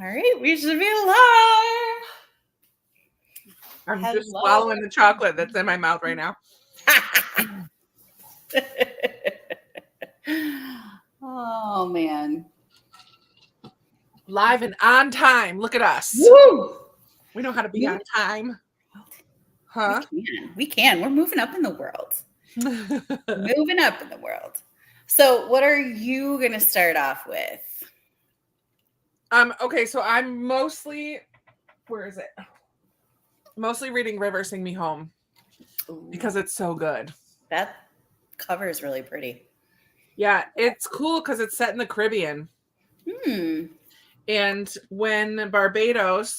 All right, we should be live. I'm Hello. just swallowing the chocolate that's in my mouth right now. Oh, man. Live and on time. Look at us. Woo! We know how to be on time. Huh? We can. We're moving up in the world. Moving up in the world. So what are you going to start off with? Okay, so I'm mostly, where is it? Mostly reading River Sing Me Home. Ooh, because it's so good. that cover is really pretty. Yeah, it's cool because it's set in the Caribbean. And when the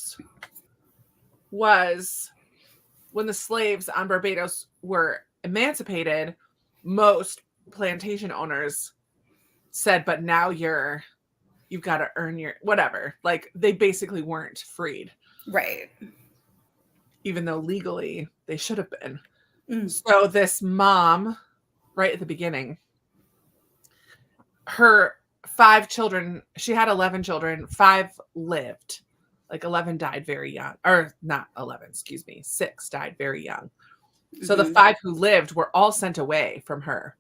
slaves on Barbados were emancipated, most plantation owners said, but now you've got to earn your whatever. Like they basically weren't freed. Right. Even though legally they should have been. So this mom, right at the beginning, her 5 children, she had 11 children, 5 lived. Like 11 died very young. Or not 11, excuse me. 6 died very young. So the 5 who lived were all sent away from her.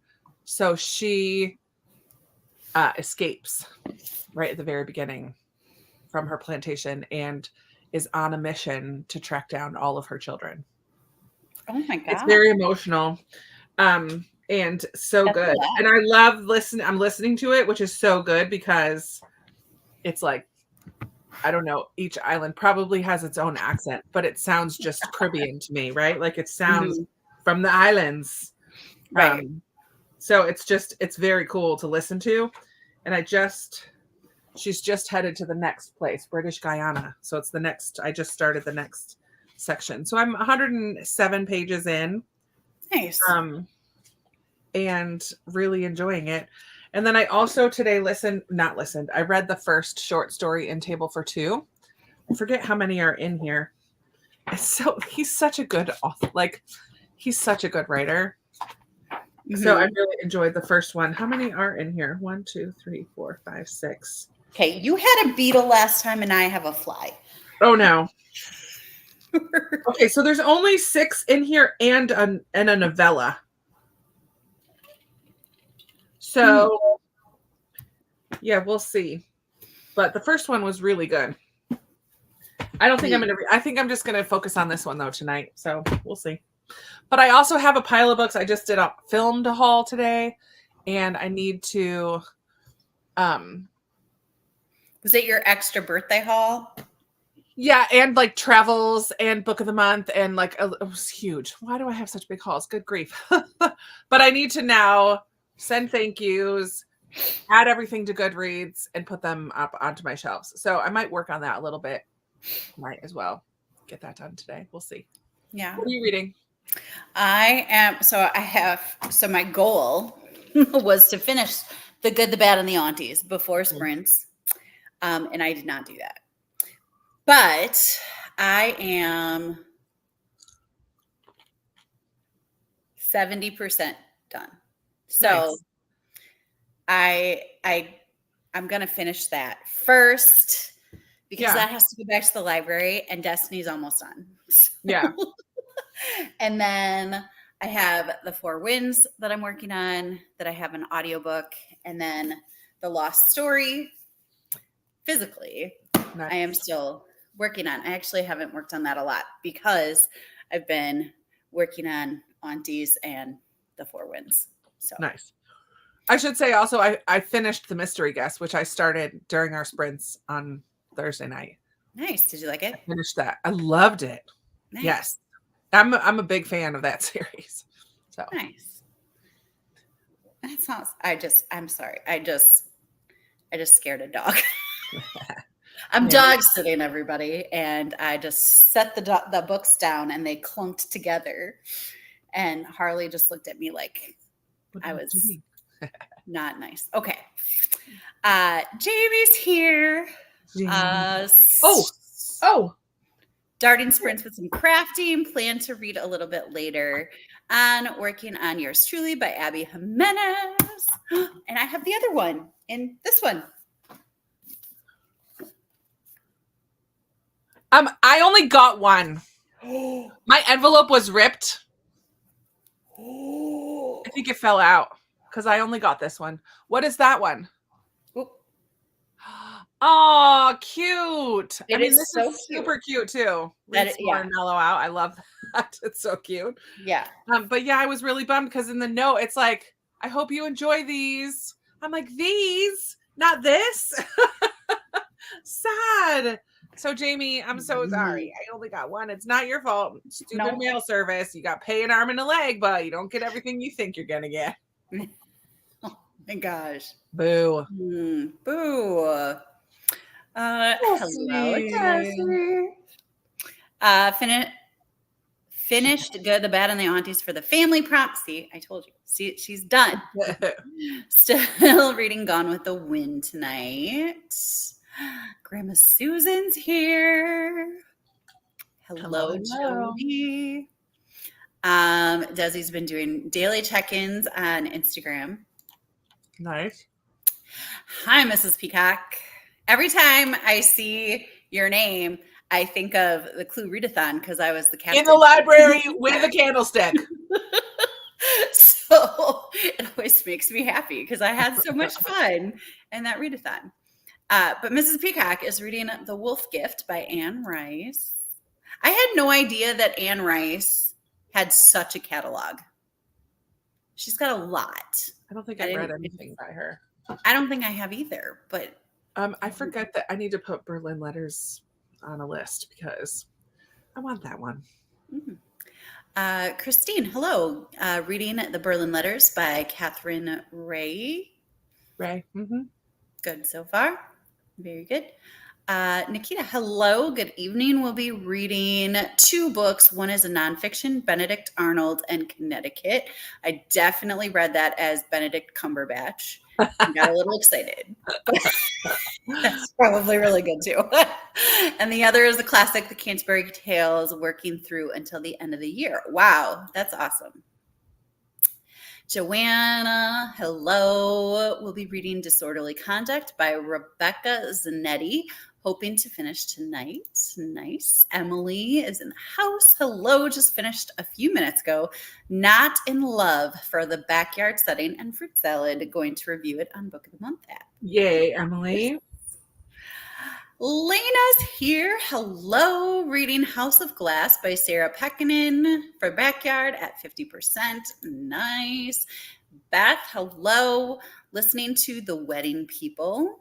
So she escapes right at the very beginning from her plantation and is on a mission to track down all of her children. Oh my God. It's very emotional. And so That's good. And I love I'm listening to it, which is so good because it's like, I don't know, each island probably has its own accent, but it sounds just Caribbean to me, right? Like it sounds from the islands. Right. So it's very cool to listen to. And she's just headed to the next place, British Guyana. So it's I just started the next section. So I'm 107 pages in. Nice. And really enjoying it. And then I also today I read the first short story in Table for Two. I forget how many are in here. So he's such a good author. Like he's such a good writer. So I really enjoyed the first one. How many are in here? 1, 2, 3, 4, 5, 6. Okay, you had a beetle last time and I have a fly. Oh no. Okay, so there's only 6 in here and a novella. So yeah, we'll see. But the first one was really good. I don't think I think I'm just gonna focus on this one though tonight. So we'll see. But I also have a pile of books. I just did a filmed haul today, and I need to. Was it your extra birthday haul? Yeah, and like travels and book of the month, and like it was huge. Why do I have such big hauls? Good grief! But I need to now send thank yous, add everything to Goodreads, and put them up onto my shelves. So I might work on that a little bit. Might as well get that done today. We'll see. Yeah. What are you reading? So my goal was to finish The Good, the Bad, and the Aunties before sprints. And I did not do that. But I am 70% done. So nice. I'm going to finish that first because that has to go back to the library and Destiny's almost done. So. Yeah. And then I have The 4 Winds that I'm working on, that I have an audiobook, and then The Lost Story physically. Nice. I am still working on. I actually haven't worked on that a lot because I've been working on Aunties and The 4 Winds. So nice. I should say also I finished The Mystery Guest, which I started during our sprints on Thursday night. Nice. Did you like it? I finished that. I loved it. Nice. Yes. I'm a big fan of that series. So nice. That sounds. I'm sorry. I just scared a dog. I'm dog sitting, everybody, and I just set the books down and they clunked together, and Harley just looked at me like I was not nice. Okay, Jamie's here. Darting sprints with some crafting. Plan to read a little bit later. And working on Yours Truly by Abby Jimenez. And I have the other one in this one. I only got one. My envelope was ripped. I think it fell out because I only got this one. What is that one? Oh, cute. I It mean, is this so is cute. super cute too. That Read some more yeah, and mellow out. I love that. It's so cute. yeah. But yeah, I was really bummed because in the note, it's like, I hope you enjoy these. I'm like, these? Not this? Sad. So Jamie, I'm so sorry. I only got one. It's not your fault. Stupid No. mail service. You got pay an arm and a leg, but you don't get everything you think you're gonna get. Oh my gosh. Boo. Boo. Hello, Jessie. Jessie. Finished Good, the Bad, and the Aunties for the family prompt. See, I told you. See, she's done. Still reading Gone with the Wind tonight. Grandma Susan's here. Hello, Hello. Jody. Desi's been doing daily check-ins on Instagram. Nice. Hi, Mrs. Peacock. Every time I see your name, I think of the Clue Readathon because I was the captain. In the library with a candlestick. So it always makes me happy because I had so much fun in that readathon. But Mrs. Peacock is reading The Wolf Gift by Anne Rice. I had no idea that Anne Rice had such a catalog. She's got a lot. I don't think I've read anything by her. I don't think I have either, but I forget that I need to put Berlin Letters on a list because I want that one. Christine, hello. Reading The Berlin Letters by Catherine Ray. Ray. Mm-hmm. Good so far. Very good. Nikita, hello. Good evening. We'll be reading 2 books. One is a nonfiction, Benedict Arnold and Connecticut. I definitely read that as Benedict Cumberbatch. I got a little excited. That's probably really good too. And the other is the classic, The Canterbury Tales, working through until the end of the year. Wow, that's awesome. Joanna, hello. We'll be reading Disorderly Conduct by Rebecca Zanetti. Hoping to finish tonight. Nice. Emily is in the house. Hello. Just finished a few minutes ago. Not in Love for the Backyard Setting and Fruit Salad. Going to review it on Book of the Month app. Yay, Emily. Lena's here. Hello. Reading House of Glass by Sarah Pekkanen for Backyard at 50%. Nice. Beth, hello. Listening to The Wedding People.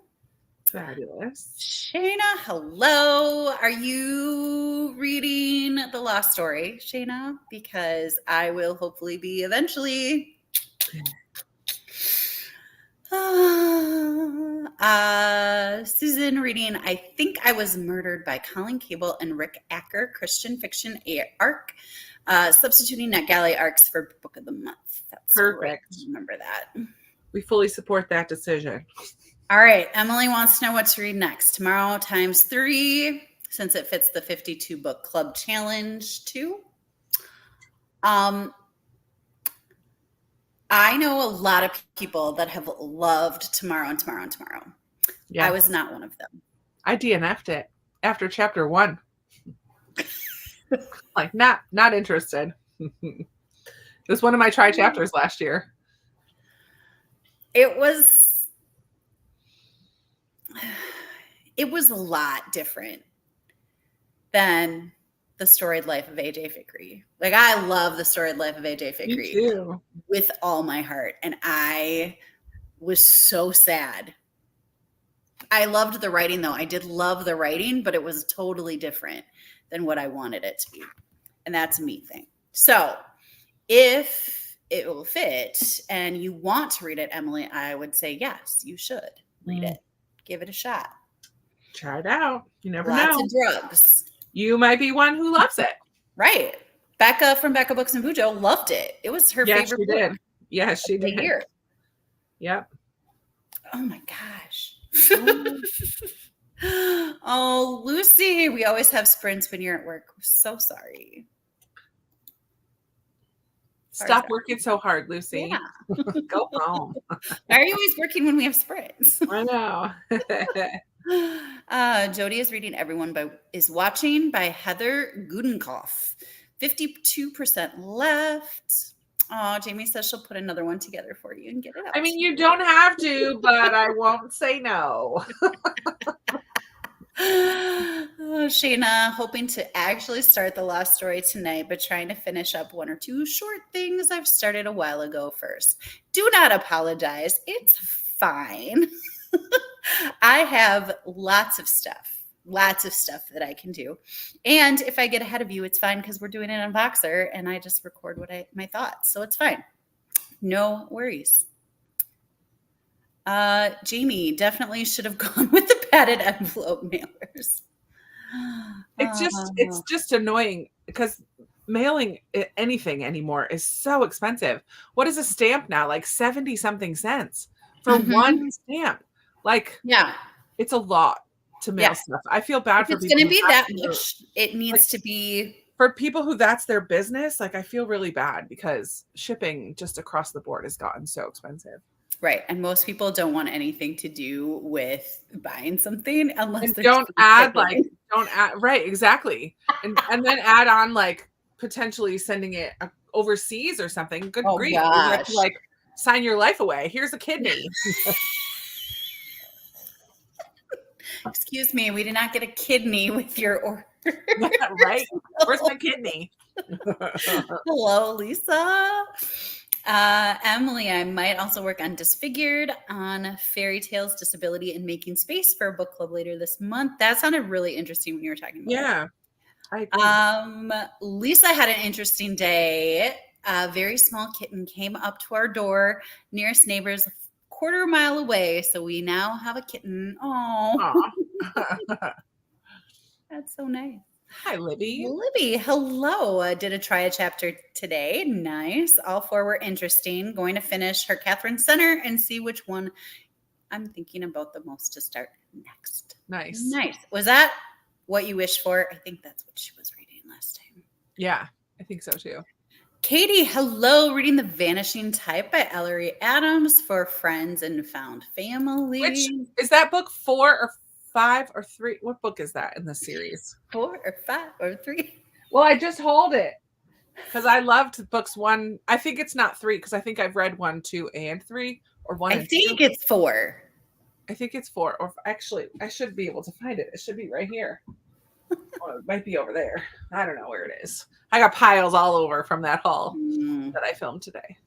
Fabulous. Shayna, hello. Are you reading The Lost Story, Shayna? Because I will hopefully be eventually. Susan reading I Think I Was Murdered by Colin Cable and Rick Acker, Christian fiction arc, substituting NetGalley arcs for Book of the Month. That's perfect. Great. Remember that. We fully support that decision. All right. Emily wants to know what to read next. Tomorrow times 3, since it fits the 52 book club challenge too. I know a lot of people that have loved Tomorrow and Tomorrow and Tomorrow. Yeah. I was not one of them. I DNF'd it after chapter 1. Like not interested. It was one of my try chapters last year. It was a lot different than the storied life of AJ Fikry. Like, I love the storied life of AJ Fikry with all my heart. And I was so sad. I loved the writing, though. I did love the writing, but it was totally different than what I wanted it to be. And that's a me thing. So if it will fit and you want to read it, Emily, I would say, yes, you should read it. Give it a shot. Try it out. You never know. Lots of drugs. You might be one who loves it. Right. Becca from Becca Books and Bujo loved it. It was her favorite book. Did. Yes, she did. Year. Yep. Oh my gosh. Oh, Lucy, we always have sprints when you're at work. We're so sorry. Stop working so hard, Lucy. Yeah. Go home. Why are you always working when we have sprints? I know. Jody is reading is Watching by Heather Gudenkoff. 52% left. Oh, Jamie says she'll put another one together for you and get it out. I mean, you don't have to, but I won't say no. Shayna, hoping to actually start the Lost Story tonight, but trying to finish up one or two short things I've started a while ago first. Do not apologize. It's fine. I have lots of stuff that I can do. And if I get ahead of you, it's fine because we're doing it on Voxer and I just record my thoughts. So it's fine. No worries. Jamie definitely should have gone with the padded envelope mailers. It's just annoying because mailing anything anymore is so expensive. What is a stamp now? Like 70 something cents for one stamp. Like, yeah, it's a lot to mail stuff. I feel bad for people. It's going to be that much. It needs to be for people who that's their business. Like, I feel really bad because shipping just across the board has gotten so expensive. Right. And most people don't want anything to do with buying something unless they don't add. Right. Exactly. And then add on like potentially sending it overseas or something. Good grief. You have to like sign your life away. Here's a kidney. Excuse me, we did not get a kidney with your order. Right? Where's my kidney? Hello, Lisa. Emily, I might also work on Disfigured, on fairy tales, disability, and making space for a book club later this month. That sounded really interesting when you were talking about it. Lisa had an interesting day. A very small kitten came up to our door, nearest neighbors a quarter mile away. So we now have a kitten. Oh, that's so nice. Hi, Libby. Libby, hello. Did a try a chapter today. Nice. All four were interesting. Going to finish her Catherine Center and see which one I'm thinking about the most to start next. Nice. Was that what you wished for? I think that's what she was reading last time. Yeah, I think so too. Katie, hello. Reading The Vanishing Type by Ellery Adams for friends and found family. Which is that book 4 or 5 or 3? What book is that in the series? 4 or 5 or 3? Well, I just hold it because I loved books 1. I think it's not 3 because I think I've read 1, 2, and 3 or 1. I think it's 4. I think it's 4. Or actually, I should be able to find it. It should be right here. Well, it might be over there. I don't know where it is. I got piles all over from that haul that I filmed today.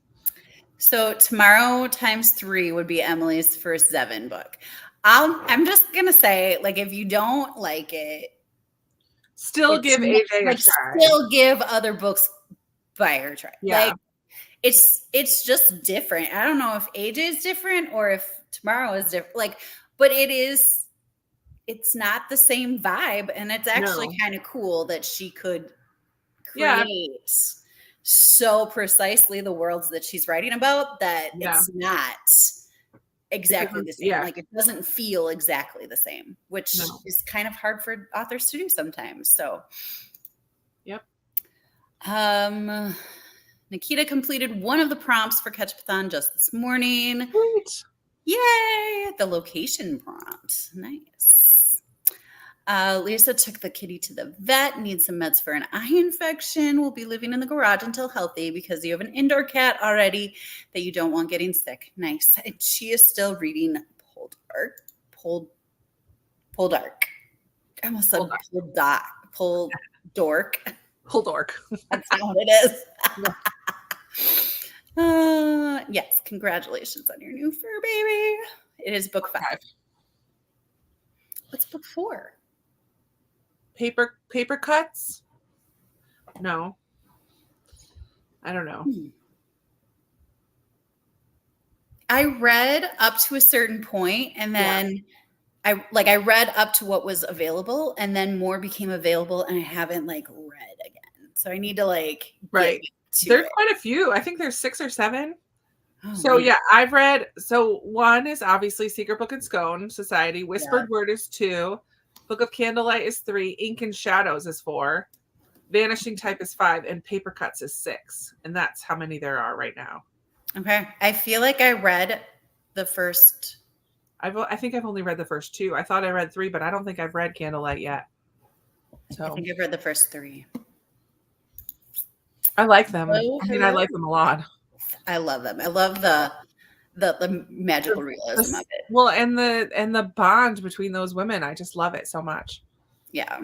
So tomorrow times 3 would be Emily's first Zevin book. I'm just gonna say, like, if you don't like it, still give AJ a try. Still give other books by her try. Yeah. Like, it's just different. I don't know if AJ is different or if tomorrow is different. Like, but it's not the same vibe, and it's actually kind of cool that she could create so precisely the worlds that she's writing about that it's not exactly the same. Like, it doesn't feel exactly the same, which is kind of hard for authors to do sometimes. So, Nikita completed one of the prompts for Ketchupathon just this morning. Great. Yay! The location prompt. Nice. Lisa took the kitty to the vet, needs some meds for an eye infection. Will be living in the garage until healthy because you have an indoor cat already that you don't want getting sick. Nice. And she is still reading Poldark. I almost said Poldork. That's not what it is. Yes, congratulations on your new fur baby. It is book 5. What's book 4? Paper cuts? No. I don't know. I read up to a certain point, and then I read up to what was available, and then more became available, and I haven't read again. So I need to There's quite a few. I think there's 6 or 7. Oh, so man. I've read. So 1 is obviously Secret Book and Scone Society. Whispered Word is 2. Book of Candlelight is 3. Ink and Shadows is 4. vanishing type is 5, and paper cuts is 6. And that's how many there are right now. Okay. I feel like I read the first. I think I've only read the first 2. I thought I read 3, but I don't think I've read Candlelight yet. I So think I've read the first 3. I like them. Hello, I mean, I hello. like them a lot. I love them. I love the magical realism of it. Well, and the bond between those women, I just love it so much. Yeah.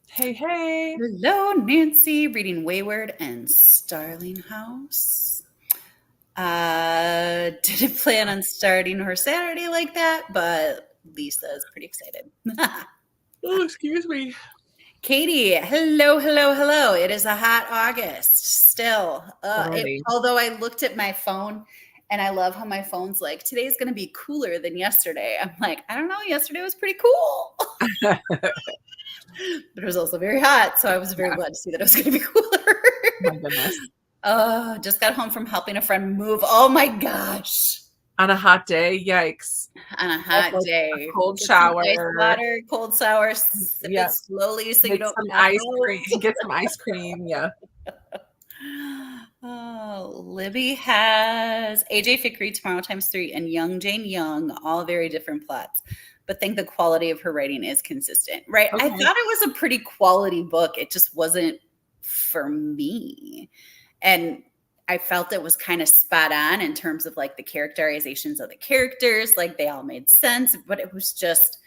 Hey, hey. Hello, Nancy, reading Wayward and Starling House. Didn't plan on starting her Saturday like that, but Lisa is pretty excited. Oh, excuse me. Katie, hello, hello, hello. It is a hot August still. Already. Although I looked at my phone and I love how my phone's like, today's going to be cooler than yesterday. I'm like, I don't know. Yesterday was pretty cool. But it was also very hot. So I was very glad to see that it was going to be cooler. My goodness. Just got home from helping a friend move. Oh my gosh. On a hot day, yikes. On a hot day. A cold Get shower. some ice water, cold shower, sip it slowly so you don't some pass ice out. cream. Get some ice cream. Yeah. Oh, Libby has AJ Fickery Tomorrow Times 3 and Young Jane Young, all very different plots, but think the quality of her writing is consistent, right? Okay. I thought it was a pretty quality book. It just wasn't for me. And I felt it was kind of spot on in terms of like the characterizations of the characters. Like they all made sense, but it was just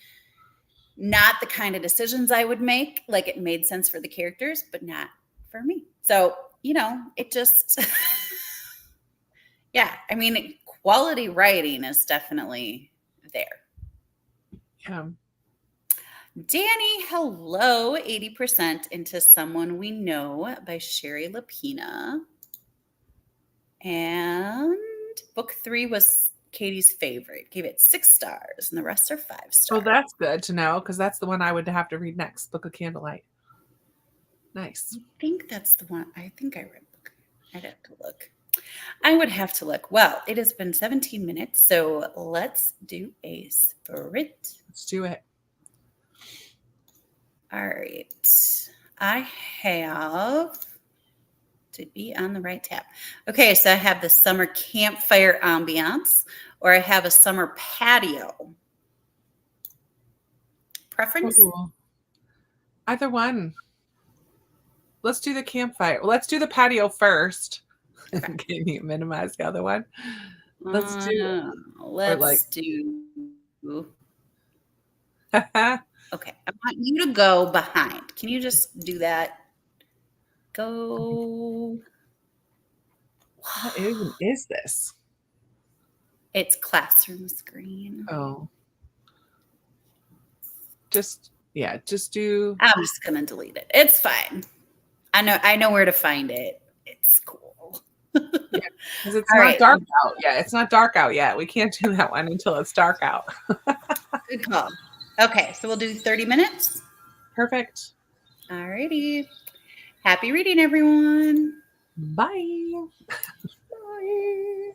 not the kind of decisions I would make. Like it made sense for the characters, but not for me. So, it just, yeah, I mean, quality writing is definitely there. Yeah. Danny, hello, 80% into Someone We Know by Sherry Lapina. And book 3 was Katie's favorite. Gave it 6 stars, and the rest are 5 stars. Oh, that's good to know, because that's the one I would have to read next, Book of Candlelight. Nice. I think that's the one. I think I read book. I'd have to look. I would have to look. Well, it has been 17 minutes, so let's do a sprint. Let's do it. All right. I have to be on the right tab. Okay, so I have the summer campfire ambiance, or I have a summer patio. Preference? Ooh. Either one. Let's do the campfire. Well, let's do the patio first. Okay. Can you minimize the other one? Let's do. Okay, I want you to go behind. Can you just do that? Go. What even is this? It's classroom screen. Oh. Just do. I'm just gonna delete it. It's fine. I know where to find it. It's cool. Yeah, because it's not dark out yet. It's not dark out yet. We can't do that one until it's dark out. Good call. Okay, so we'll do 30 minutes. Perfect. All righty. Happy reading, everyone. Bye. Bye.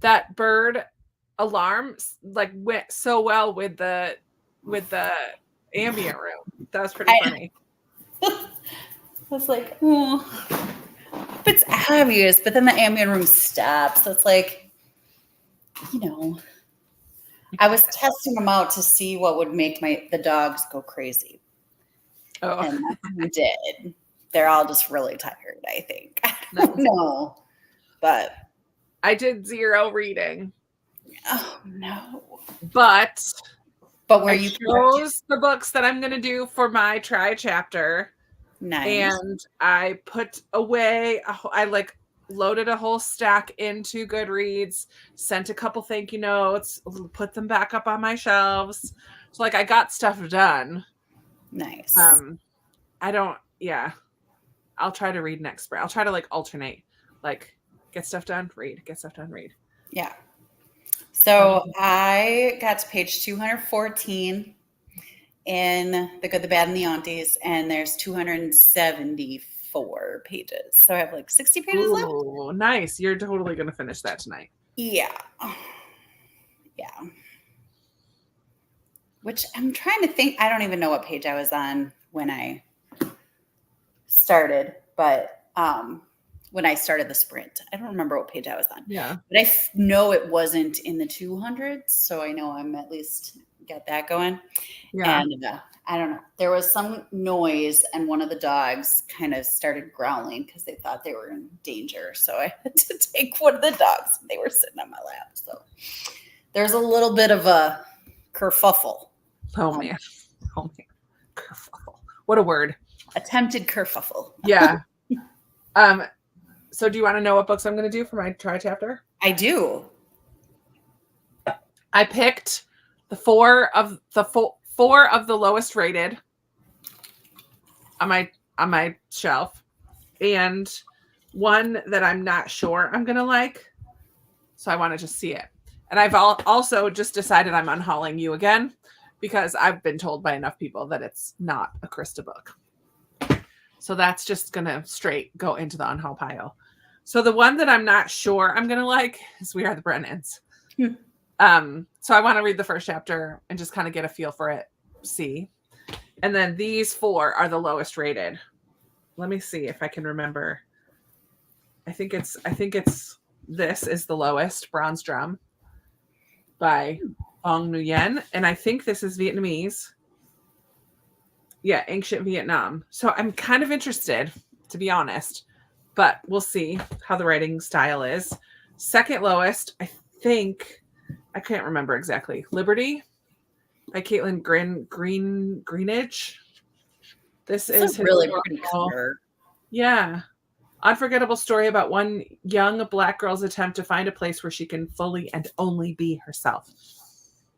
That bird alarm like went so well with the ambient room. That was pretty funny. I was like, oh, it's obvious, but then the ambient room stops. So it's like, I was testing them out to see what would make the dogs go crazy. Oh, And we did. They're all just really tired, I think. I nice. don't know. But I did 0 reading. oh no. But were I you chose the books that I'm going to do for my try chapter. Nice. And I put away, I like loaded a whole stack into Goodreads, sent a couple thank you notes, put them back up on my shelves. So like I got stuff done. Nice. I'll try to read next spring. I'll try to like alternate, like get stuff done, read, get stuff done, read. Yeah. So I got to page 214 in The Good, the Bad, and the Aunties, and there's 274 pages. So I have like 60 pages left. Oh, nice. You're totally going to finish that tonight. Yeah. Yeah. Which I'm trying to think. I don't even know what page I was on when I started, but when I started the sprint, I don't remember what page I was on. Yeah. But I know it wasn't in the 200s, so I know I'm at least got that going. Yeah. And I don't know. There was some noise, and one of the dogs kind of started growling because they thought they were in danger. So I had to take one of the dogs. They were sitting on my lap. So there's a little bit of a kerfuffle. Oh man. Kerfuffle. What a word. Attempted kerfuffle. Yeah. So do you want to know what books I'm going to do for my try chapter? I do. I picked the four of the lowest rated on my shelf, and one that I'm not sure I'm going to like. So I want to just see it. And I've also just decided I'm unhauling You again because I've been told by enough people that it's not a Krista book. So that's just going to straight go into the unhaul pile. So the one that I'm not sure I'm going to like is We Are the Brennans. So I want to read the first chapter and just kind of get a feel for it, see. And then these four are the lowest rated. Let me see if I can remember. I think it's this is the lowest, Bronze Drum by Ong Nguyen. And I think this is Vietnamese. Yeah, Ancient Vietnam. So I'm kind of interested, to be honest, but we'll see how the writing style is. Second lowest, I think, I can't remember exactly. Liberty by Caitlin Greenidge. This It's is a really pretty cover. Yeah. Unforgettable story about one young Black girl's attempt to find a place where she can fully and only be herself.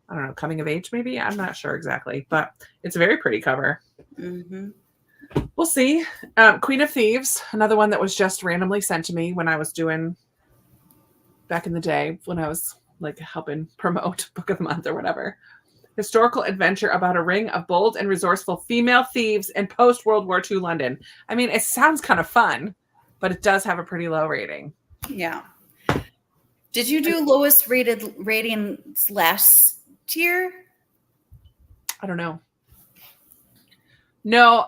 I don't know, coming of age maybe? I'm not sure exactly, but it's a very pretty cover. Mm-hmm. We'll see. Queen of Thieves, another one that was just randomly sent to me when I was doing back in the day when I was like helping promote Book of the Month or whatever. Historical adventure about a ring of bold and resourceful female thieves in post-World War II London. I mean, it sounds kind of fun, but it does have a pretty low rating. Yeah. Did you do lowest rated ratings last year? I don't know. No,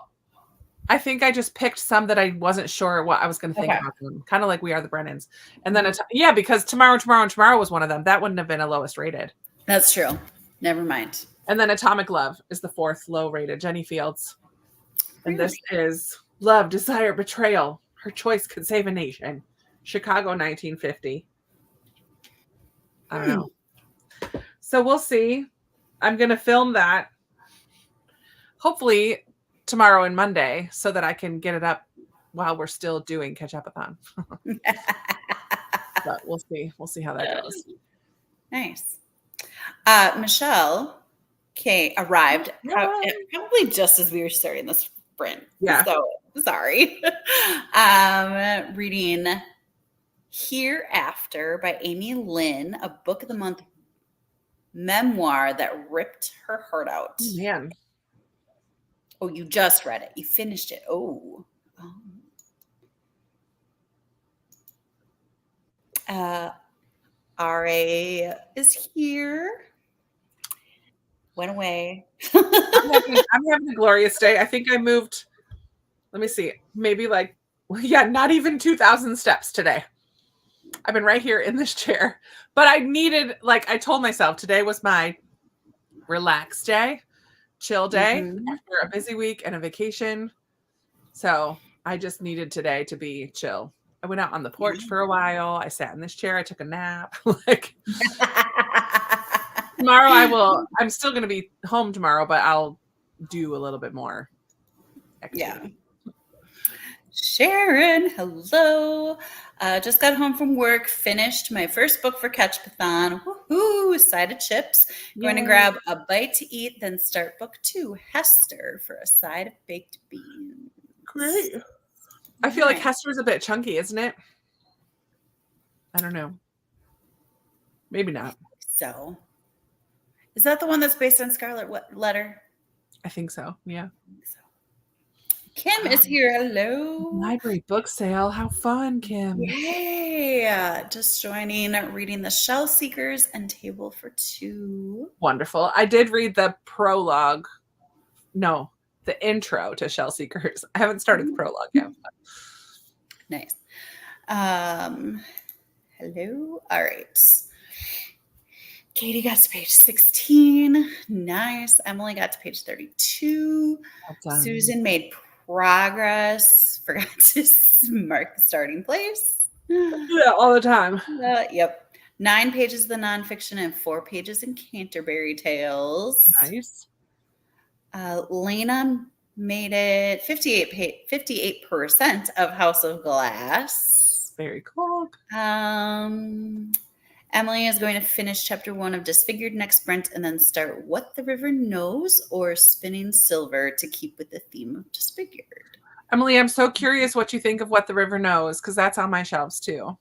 I think I just picked some that I wasn't sure what I was going to think about them. Kind of like We Are the Brennans. And then, because Tomorrow was one of them. That wouldn't have been a lowest rated. That's true. Never mind. And then Atomic Love is the fourth low rated, Jenny Fields. And this is Love, Desire, Betrayal. Her choice could save a nation. Chicago, 1950. I don't know. So we'll see. I'm going to film that hopefully tomorrow and Monday so that I can get it up while we're still doing Ketchupathon. But we'll see. We'll see how that goes. Nice. Michelle arrived probably just as we were starting this sprint. Yeah. So sorry. Reading Hereafter by Amy Lynn, a Book of the Month memoir that ripped her heart out. Oh, man. Oh, you just read it. You finished it. Oh. RA is here. Went away. I'm having a glorious day. I think I moved, let me see, maybe not even 2,000 steps today. I've been right here in this chair. But I needed, I told myself today was my relaxed day, chill day after a busy week and a vacation. So I just needed today to be chill. I went out on the porch for a while. I sat in this chair. I took a nap. Tomorrow I'm still going to be home tomorrow, but I'll do a little bit more activity. Yeah. Sharon, hello. Just got home from work, finished my first book for Ketchupathon. Woohoo! Side of chips. Going to grab a bite to eat, then start book 2, Hester, for a side of baked beans. Great. I feel like Hester's a bit chunky, isn't it? I don't know. Maybe not. So, is that the one that's based on Scarlet Letter? I think so. Yeah. Kim is here. Hello. Library book sale. How fun, Kim. Yay. Just joining, reading The Shell Seekers and Table for Two. Wonderful. I did read the prologue. No, the intro to Shell Seekers. I haven't started the prologue yet. Nice. Hello. All right. Katie got to page 16. Nice. Emily got to page 32. Susan made progress. Forgot to mark the starting place. Yeah, all the time. Yep. 9 pages of the nonfiction and 4 pages in Canterbury Tales. Nice. Lena made it 58% of House of Glass. Very cool. Emily is going to finish chapter 1 of Disfigured next sprint and then start What the River Knows or Spinning Silver to keep with the theme of Disfigured. Emily, I'm so curious what you think of What the River Knows, because that's on my shelves too.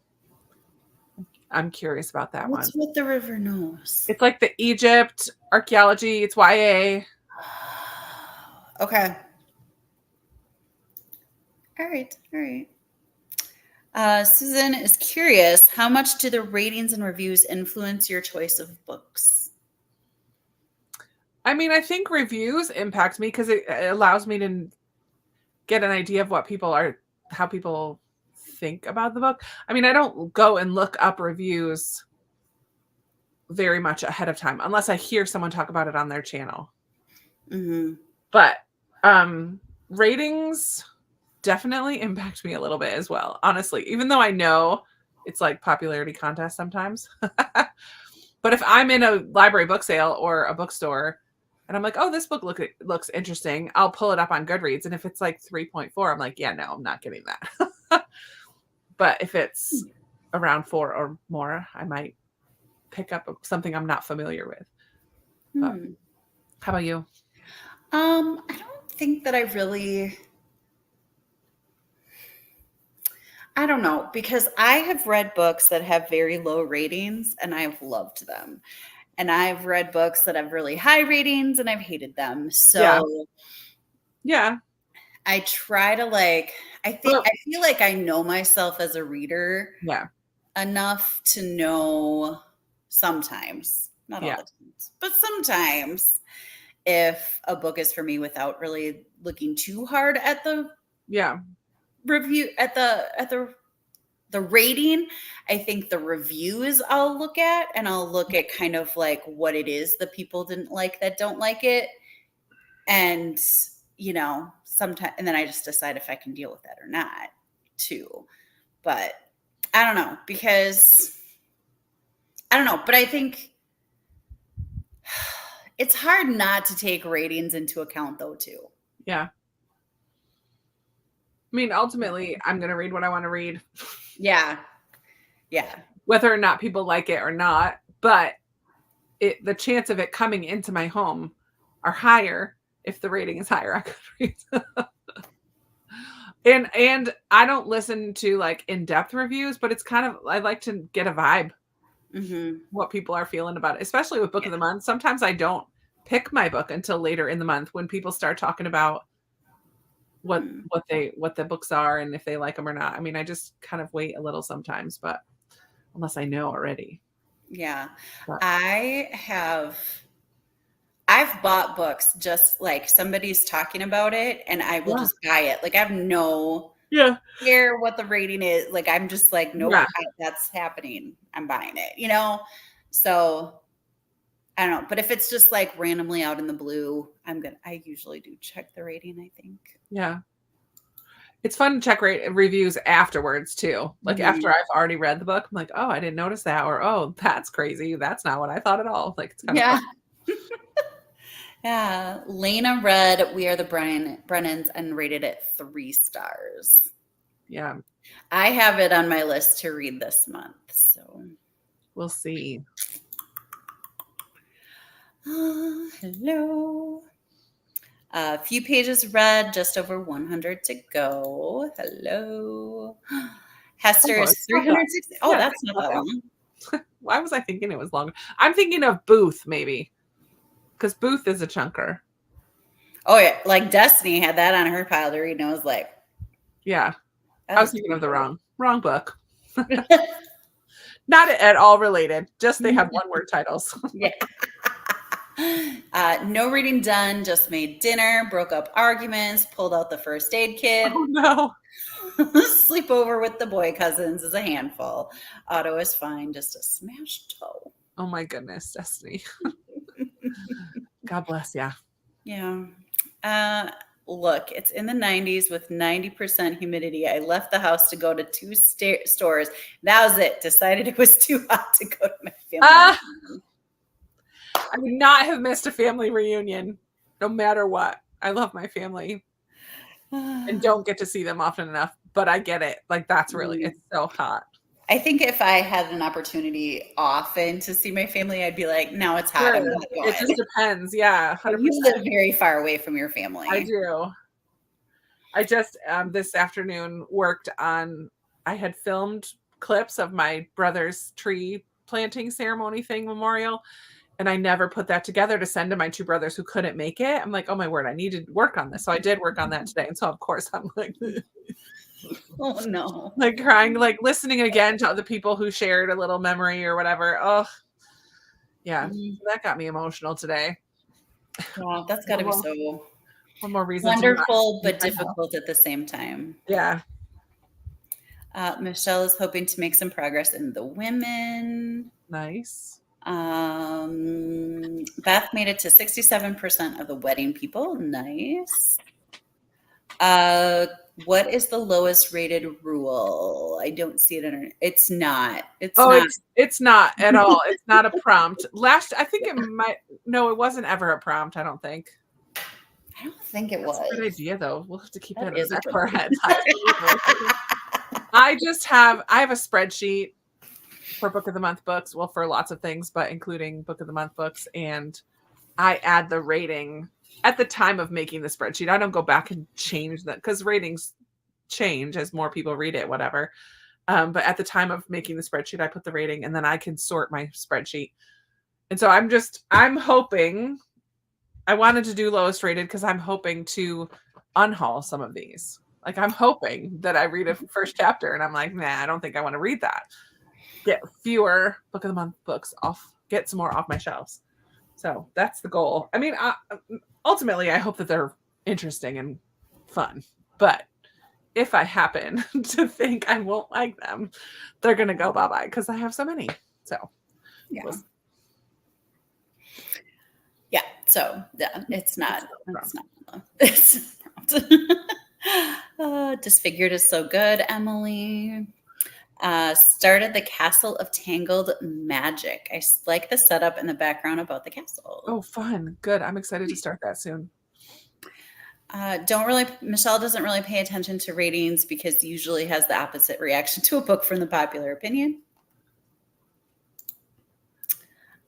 I'm curious about that one. What's What the River Knows? It's like the Egypt archaeology. It's YA. Okay. All right. Susan is curious, how much do the ratings and reviews influence your choice of books? I mean, I think reviews impact me because it allows me to get an idea of how people think about the book. I mean, I don't go and look up reviews very much ahead of time unless I hear someone talk about it on their channel. Mm-hmm. But ratings definitely impact me a little bit as well, honestly, even though I know it's like popularity contest sometimes. But if I'm in a library book sale or a bookstore and I'm like, oh, this book looks interesting, I'll pull it up on Goodreads. And if it's like 3.4, I'm like, yeah, no, I'm not getting that. But if it's around 4 or more, I might pick up something I'm not familiar with. But how about you? I don't think that I don't know, because I have read books that have very low ratings and I've loved them. And I've read books that have really high ratings and I've hated them. So yeah. I try to I feel like I know myself as a reader enough to know sometimes, not all the times, but sometimes if a book is for me without really looking too hard at the review at the rating. I think the reviews I'll look at, and I'll look at kind of like what it is the people didn't like that don't like it. And, sometimes, and then I just decide if I can deal with that or not too. But I don't know, but I think it's hard not to take ratings into account though too. Yeah. I mean, ultimately, I'm going to read what I want to read. Yeah. Whether or not people like it or not, but the chance of it coming into my home are higher if the rating is higher on Goodreads. And I don't listen to like in-depth reviews, but it's kind of, I like to get a vibe, what people are feeling about it, especially with Book of the Month. Sometimes I don't pick my book until later in the month when people start talking about what the books are and if they like them or not. I mean, I just kind of wait a little sometimes, but unless I know already. Yeah. But I've bought books just like somebody's talking about it and I will just buy it. Like I have no care what the rating is. Like I'm just like, nope, that's happening. I'm buying it, So I don't know. But if it's just like randomly out in the blue, I usually do check the rating, I think. Yeah. It's fun to check reviews afterwards too. Like after I've already read the book, I'm like, oh, I didn't notice that. Or, oh, that's crazy. That's not what I thought at all. Like, it's kind of fun. Yeah. Lena read We Are the Brennans and rated it 3 stars. Yeah. I have it on my list to read this month. So we'll see. Hello. A few pages read, just over 100 to go. Hello. Hester is 360. Oh, that's not that long. Why was I thinking it was longer? I'm thinking of Booth, maybe. Because Booth is a chunker. Oh, yeah. Like Destiny had that on her pile to read, and I was like, yeah. I was thinking of the wrong book. Not at all related. Just they have one-word titles. Yeah. No reading done, just made dinner, broke up arguments, pulled out the first aid kit. Oh, no. Sleepover with the boy cousins is a handful. Otto is fine, just a smashed toe. Oh, my goodness, Destiny. God bless, yeah. Yeah. Look, it's in the 90s with 90% humidity. I left the house to go to 2 stores. That was it. Decided it was too hot to go to my family. I would not have missed a family reunion, no matter what. I love my family and don't get to see them often enough. but I get it. Like that's really, it's so hot. I think if I had an opportunity often to see my family, I'd be like, no, it's hot. Sure. I'm not It just going. depends. Yeah, But 100%. you live very far away from your I family. do. I just this afternoon worked on, I had filmed clips of my brother's tree planting ceremony thing memorial, and I never put that together to send to my two brothers who couldn't make it. I'm like, oh my word, I need to work on this. So I did work on that today. And so of course I'm like Oh no. like crying, like listening again to other people who shared a little memory or whatever. Oh yeah, that got me emotional today. Wow, that's got to be so One more reason to not wonderful, leave but my house. difficult at the same time. Yeah. Michelle is hoping to make some progress in the women. Nice. Beth made it to 67% of the wedding people. Nice. What is the lowest rated rule? I don't see it in it's not. It's not. It's not at all. It's not a prompt. I think it might, no, it wasn't ever a prompt, I don't think. I don't think it That's was. a good idea though. We'll have to keep that in Is the a back of good our heads. I have a spreadsheet for Book of the Month books, well, for lots of things, but including Book of the Month books, and I add the rating at the time of making the spreadsheet. I don't go back and change that because ratings change as more people read it, whatever. But at the time of making the spreadsheet, I put the rating, and then I can sort my spreadsheet. And so I'm hoping, I wanted to do lowest rated because I'm hoping to unhaul some of these. Like I'm hoping that I read a first chapter and I'm like, nah, I don't think I want to read that. Get fewer Book of the Month books off, get some more off my shelves. So that's the goal. I mean, ultimately, I hope that they're interesting and fun. But if I happen to think I won't like them, they're going to go bye-bye because I have so many. So, yeah. Yeah. So, yeah, it's not. It's Disfigured is so good, Emily. Started the Castle of Tangled Magic. I like the setup in the background about the castle. Oh, fun. Good. I'm excited to start that soon. Michelle doesn't really pay attention to ratings because usually has the opposite reaction to a book from the popular opinion.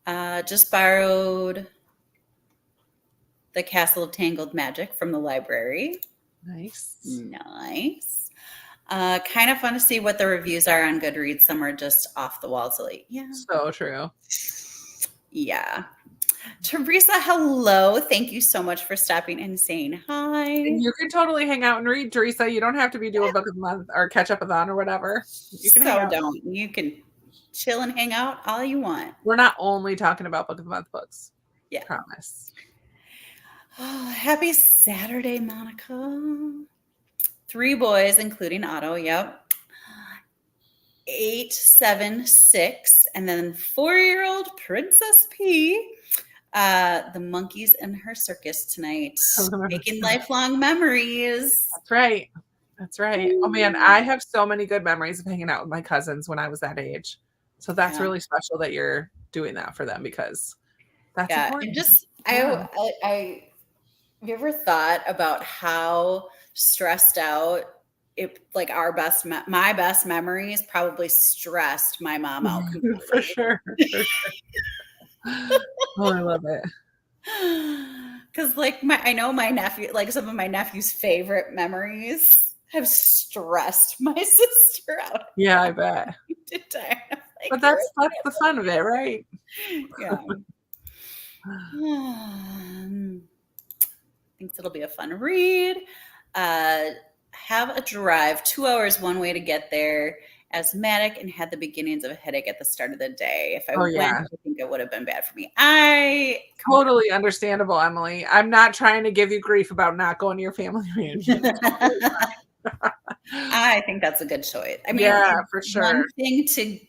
Just borrowed the Castle of Tangled Magic from the library. Nice. Nice. Kind of fun to see what the reviews are on Goodreads. Some are just off the wall. So like, yeah. So true. Yeah. Teresa, hello. Thank you so much for stopping and saying hi. And you can totally hang out and read, Teresa. You don't have to be doing Book of the Month or Ketchupathon or whatever. You can hang out. You can chill and hang out all you want. We're not only talking about Book of the Month books. Yeah. Promise. Oh, happy Saturday, Monica. 3 boys, including Otto. Yep. 8, 7, 6, and then 4-year-old Princess P. The monkeys in her circus tonight, making lifelong memories. That's right. That's right. Oh man, I have so many good memories of hanging out with my cousins when I was that age. So that's really special that you're doing that for them because that's important. And have you ever thought about how stressed out my best memories probably stressed my mom out completely. For sure. Oh, I love it. Because I know my nephew, like some of my nephew's favorite memories have stressed my sister out. Yeah, I bet. But that's the fun of it, right? Yeah. Thinks it'll be a fun read. Have a drive 2 hours one way to get there. Asthmatic and had the beginnings of a headache at the start of the day. If I went, I think it would have been bad for me. Totally understandable, Emily. I'm not trying to give you grief about not going to your family reunion. I think that's a good choice. I mean, yeah, for sure. One thing to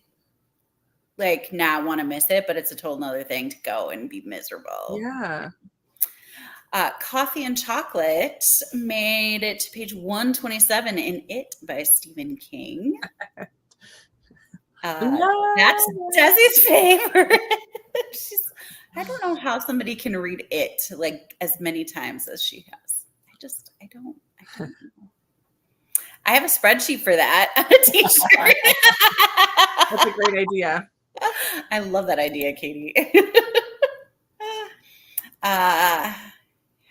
not want to miss it, but it's a total other thing to go and be miserable. Yeah. Coffee and Chocolate made it to page 127 in It by Stephen King. That's Desi's favorite. I don't know how somebody can read it as many times as she has. I don't know. I have a spreadsheet for that on a t-shirt. That's a great idea. I love that idea, Katie. uh,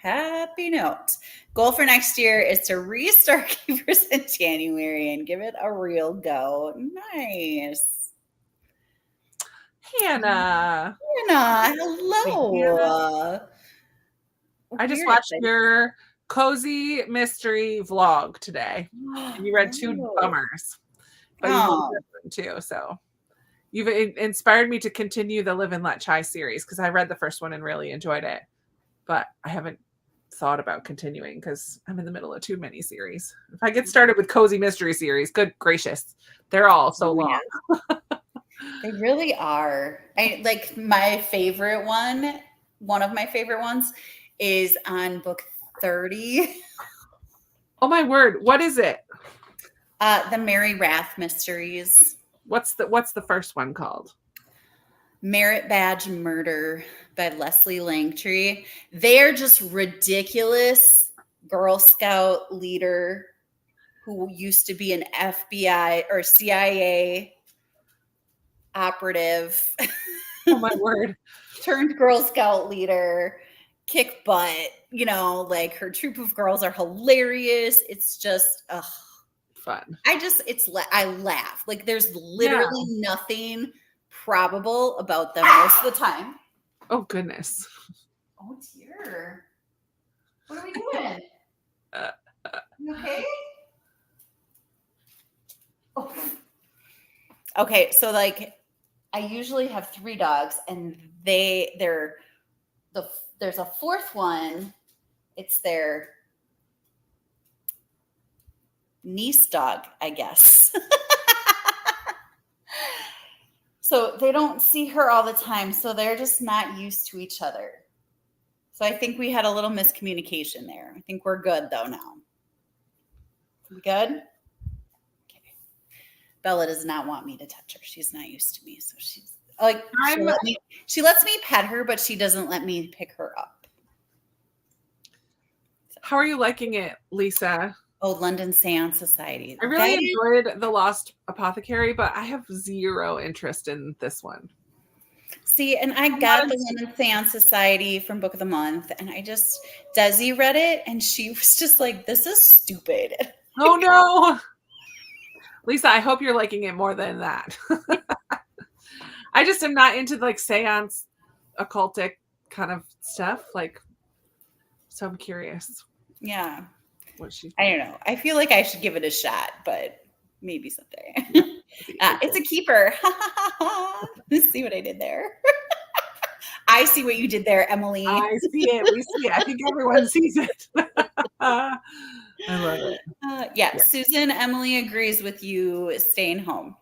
happy note. Goal for next year is to restart Keepers in January and give it a real go. Nice. Hannah. Hannah, Hey, hello. Hannah. I just We're watched excited. your cozy mystery vlog today. And you read 2 Oh. bummers, but you Oh. read this one too. So you've inspired me to continue the Live and Let Chai series because I read the first one and really enjoyed it, but I haven't thought about continuing because I'm in the middle of too many series. If I get started with cozy mystery series, good gracious, they're all so long. They really are. I like my favorite one of my favorite ones is on book 30. Oh my word, what is it? The Mary Wrath Mysteries. What's the first one called? Merit Badge Murder by Leslie Langtree. They're just ridiculous Girl Scout leader who used to be an FBI or CIA operative. Oh my word. Turned Girl Scout leader, kick butt. You know, like her troop of girls are hilarious. It's just, Fun. I laugh. Like there's literally nothing probable about them most of the time. Oh goodness. Oh dear. What are we doing? You okay? Oh. Okay, so like I usually have 3 dogs and there's a 4th one. It's their niece dog, I guess. So they don't see her all the time, so they're just not used to each other. So I think we had a little miscommunication there. I think we're good though now. We good? Okay. Bella does not want me to touch her. She's not used to me, so she's like she lets me pet her, but she doesn't let me pick her up. So. How are you liking it, Lisa? Oh, London Seance Society. I really enjoyed The Lost Apothecary, but I have 0 interest in this one. See, and I got the London Seance Society from Book of the Month, and Desi read it, and she was just like, this is stupid. Oh no. Lisa, I hope you're liking it more than that. I just am not into like seance, occultic kind of stuff. Like, so I'm curious. Yeah. What she I don't know. I feel like I should give it a shot, but maybe someday. It's a keeper. See what I did there? I see what you did there, Emily. I see it. We see it. I think everyone sees it. I love it. Yeah, Susan, Emily agrees with you staying home.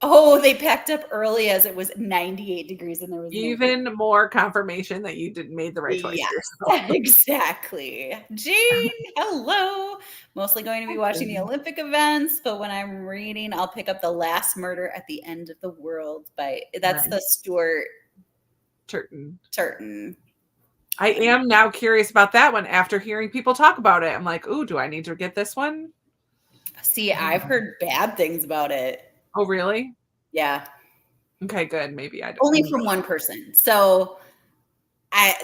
Oh, they packed up early as it was 98 degrees and there was even more confirmation that you made the right choice. Yes, exactly. Jean, hello. Mostly going to be watching the Olympic events, but when I'm reading, I'll pick up The Last Murder at the End of the World that's the Stuart Turton. I am now curious about that one after hearing people talk about it. I'm like, ooh, do I need to get this one? See, I've heard bad things about it. Oh, really? Yeah. Okay, good. Maybe I don't. Only from one person. So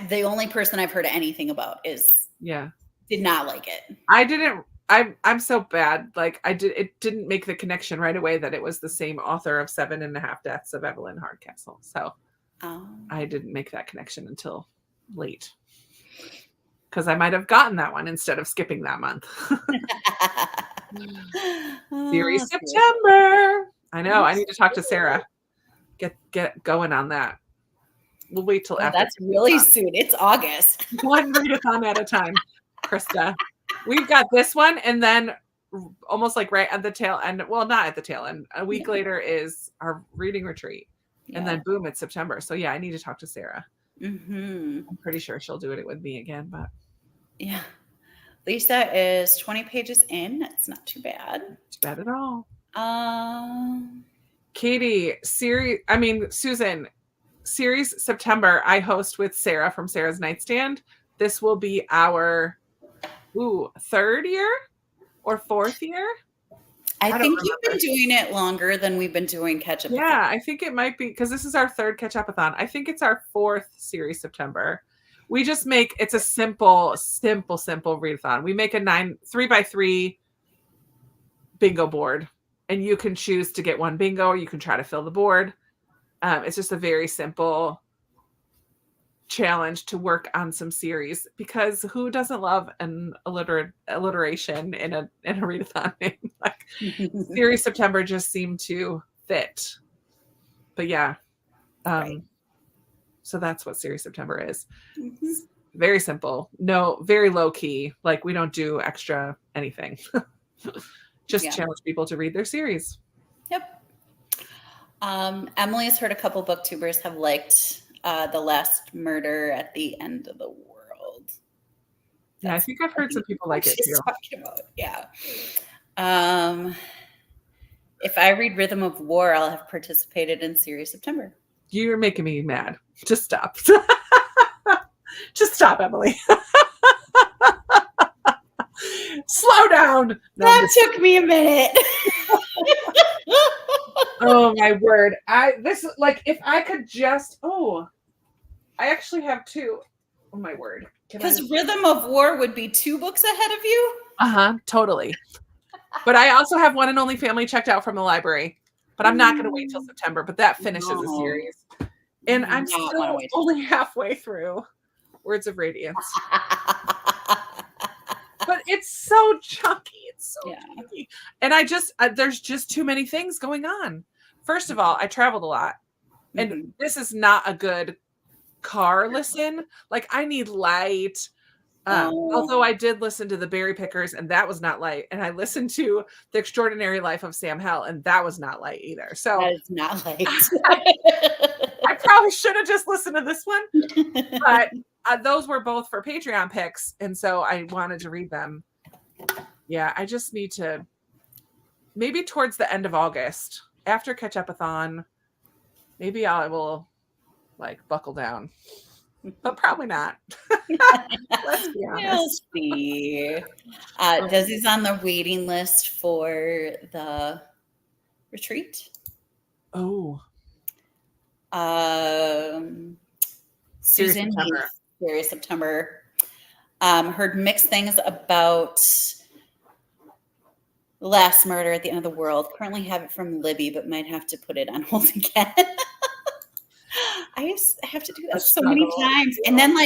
the only person I've heard anything about did not like it. I didn't. I'm so bad. Like it didn't make the connection right away that it was the same author of 7.5 Deaths of Evelyn Hardcastle. So I didn't make that connection until late. Because I might have gotten that one instead of skipping that month. Series September. I know. I need to talk to Sarah. Get going on that. We'll wait till after. That's really soon. It's August. One readathon at a time, Krista. We've got this one, and then almost like right at the tail end. Well, not at the tail end. A week later is our reading retreat, and then boom, it's September. So yeah, I need to talk to Sarah. Mm-hmm. I'm pretty sure she'll do it with me again, but yeah. Lisa is 20 pages in. It's not too bad. Not too bad at all. Katie, Susan, series September, I host with Sarah from Sarah's Nightstand. This will be our 3rd year or 4th year. I don't think you've been remember. doing it longer than we've been doing Ketchupathon. Yeah, I think it might be because this is our 3rd Ketchupathon. I think it's our 4th series September. We just make it's a simple readathon. We make a 3x3 bingo board, and you can choose to get one bingo, or you can try to fill the board. It's just a very simple challenge to work on some series, because who doesn't love an alliteration in a readathon name? Like series September just seemed to fit. But yeah, Right. so that's what series September is. Mhm. Very simple, no, very low key. Like we don't do extra anything. Just Yeah. challenge people to read their series. Yep. Emily's heard a couple booktubers have liked The Last Murder at the End of the World. Yeah, I think I've heard some people like it she's too. talking about. Yeah. If I read Rhythm of War, I'll have participated in series September. You're making me mad. Just stop. Just stop, Emily. Slow down. No, That took me a minute. oh my word. If I could just I actually have 2. Oh my word. Because Rhythm of War would be 2 books ahead of you. Totally. But I also have One and Only Family checked out from the library. But I'm not going to wait till September. But that finishes the series. And I'm still only halfway through Words of Radiance. But it's so chunky. It's so chunky. And there's just too many things going on. First of all, I traveled a lot. And this is not a good car listen. Like I need light. Although I did listen to the Berry Pickers, and that was not light. And I listened to The Extraordinary Life of Sam Hell, and that was not light either. So that is not light. I probably should have just listened to this one. But those were both for Patreon picks, and so I wanted to read them. Yeah, I just need to, maybe towards the end of August, after Ketchupathon, maybe I will buckle down. But probably not. Let's be honest. We'll see. Desi's on the waiting list for the retreat. Oh. Susan Heath, September. Heard mixed things about The Last Murder at the End of the World. Currently have it from Libby, but might have to put it on hold again. I have to do that so many times. And then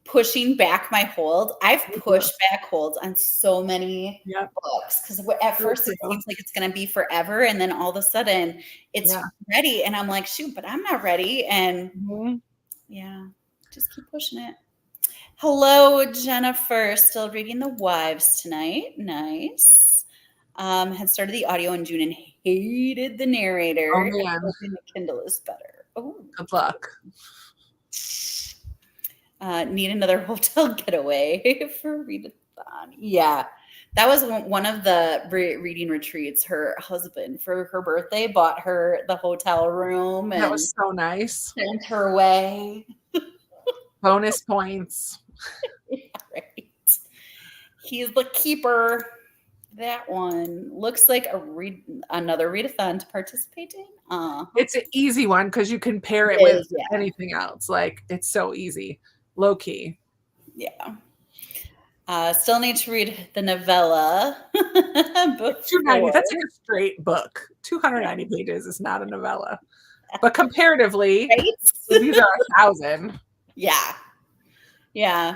pushing back my hold. I've pushed back holds on so many books because at first it seems like it's going to be forever. And then all of a sudden it's ready. And I'm like, shoot, but I'm not ready. And just keep pushing it. Hello, Jennifer. Still reading The Wives tonight. Nice. Had started the audio in June and hated the narrator. Oh, man. The Kindle is better. Oh, good luck. Need another hotel getaway for readathon. Yeah, that was one of the reading retreats. Her husband, for her birthday, bought her the hotel room. And that was so nice. Sent her away. Bonus points. Yeah, right. He's the keeper. That one looks like another readathon to participate in. It's an easy one because you can pair it with anything else. It's so easy. Low key. Yeah. Still need to read the novella. Book 290. That's a straight book. 290 pages is not a novella. But comparatively, these are 1,000. Yeah. Yeah.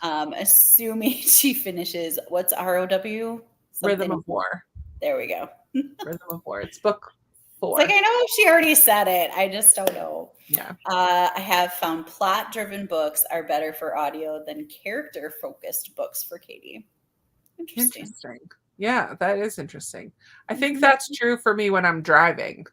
Assuming she finishes, what's ROW? Rhythm of War. There we go. Rhythm of War. It's book 4. It's I know she already said it. I just don't know. Yeah. I have found plot-driven books are better for audio than character-focused books for Katie. Interesting. Yeah, that is interesting. I think that's true for me when I'm driving.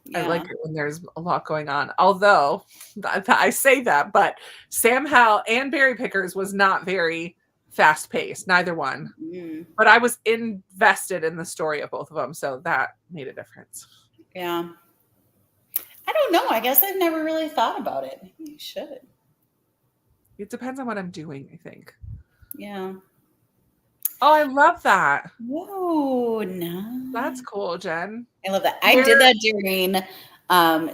Yeah. I like it when there's a lot going on. Although I say that, but Sam Hell and Berry Pickers was not very fast-paced, neither one. But I was invested in the story of both of them, so that made a difference. Yeah. I don't know. I guess I've never really thought about it. Maybe you should. It depends on what I'm doing, I think. Yeah. Oh, I love that. Whoa, no. That's cool, Jen. I love that. I Where did that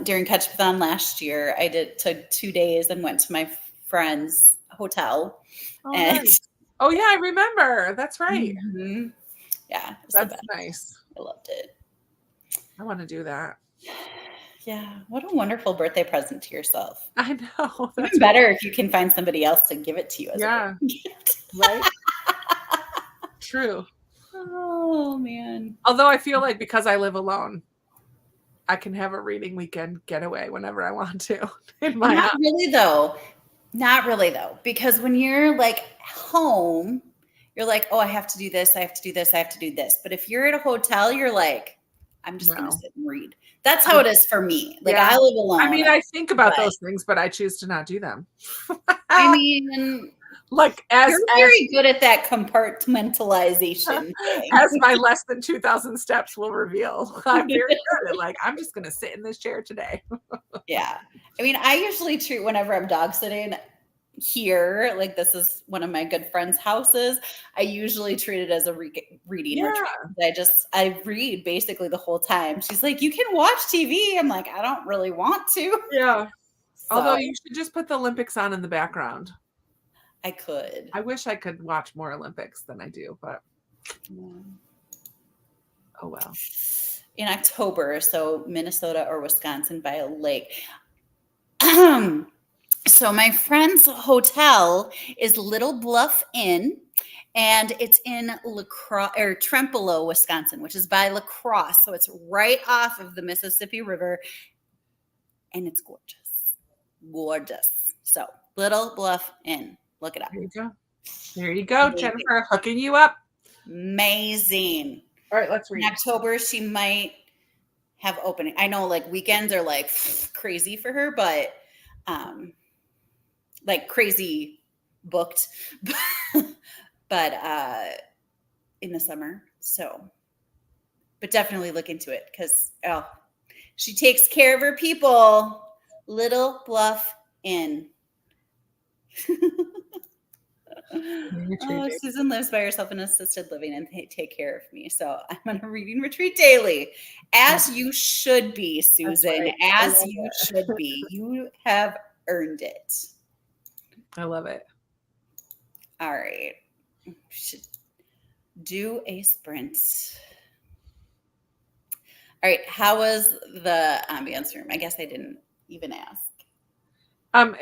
during Ketchupathon last year. I took 2 days and went to my friend's hotel. Oh, And nice. Oh, yeah, I remember. That's right. Mhm. Yeah, it was the That's best. nice. I loved it. I want to do that. Yeah, what a wonderful birthday present to yourself. I know. Even That's right. better if you can find somebody else to give it to you as a Yeah, birthday gift. right. True. Oh man. Although I feel like because I live alone, I can have a reading weekend getaway whenever I want to in my Not house. really though. Not really though, because when you're like home, you're like, oh, I have to do this, I have to do this, I have to do this. But if you're at a hotel, you're like, I'm just gonna No. sit and read. That's how I, it is for me. Like yeah. I live I alone, mean, I think about but those things, but I choose to not do them. I mean, Like you're very good at that compartmentalization thing. as my less than 2,000 steps will reveal. I'm very good at like, I'm just going to sit in this chair today. Yeah. I mean, I usually treat whenever I'm dog sitting here, like this is one of my good friends' houses, I usually treat it as a reading Yeah. retreat. I read basically the whole time. She's like, you can watch TV. I'm like, I don't really want to. Yeah. Although So you should just put the Olympics on in the background. I could. I wish I could watch more Olympics than I do, but oh well. In October, so Minnesota or Wisconsin by a lake. So my friend's hotel is Little Bluff Inn, and it's in LaCrosse or Trempealeau, Wisconsin, which is by La Crosse. So it's right off of the Mississippi River, and it's gorgeous, gorgeous. So Little Bluff Inn, look it up. There you go. There you go, Jennifer, hooking you up. Amazing. All right, let's read. In October, she might have opening. I know, like weekends are like crazy for her, but like crazy booked. But in the summer. So, but definitely look into it because she takes care of her people. Little Bluff Inn. Susan lives by herself in assisted living and they take care of me. So I'm on a reading retreat daily, as you should be, Susan. Right. As you should be. You have earned it. I love it. All right. We should do a sprint. All right. How was the ambience room? I guess I didn't even ask.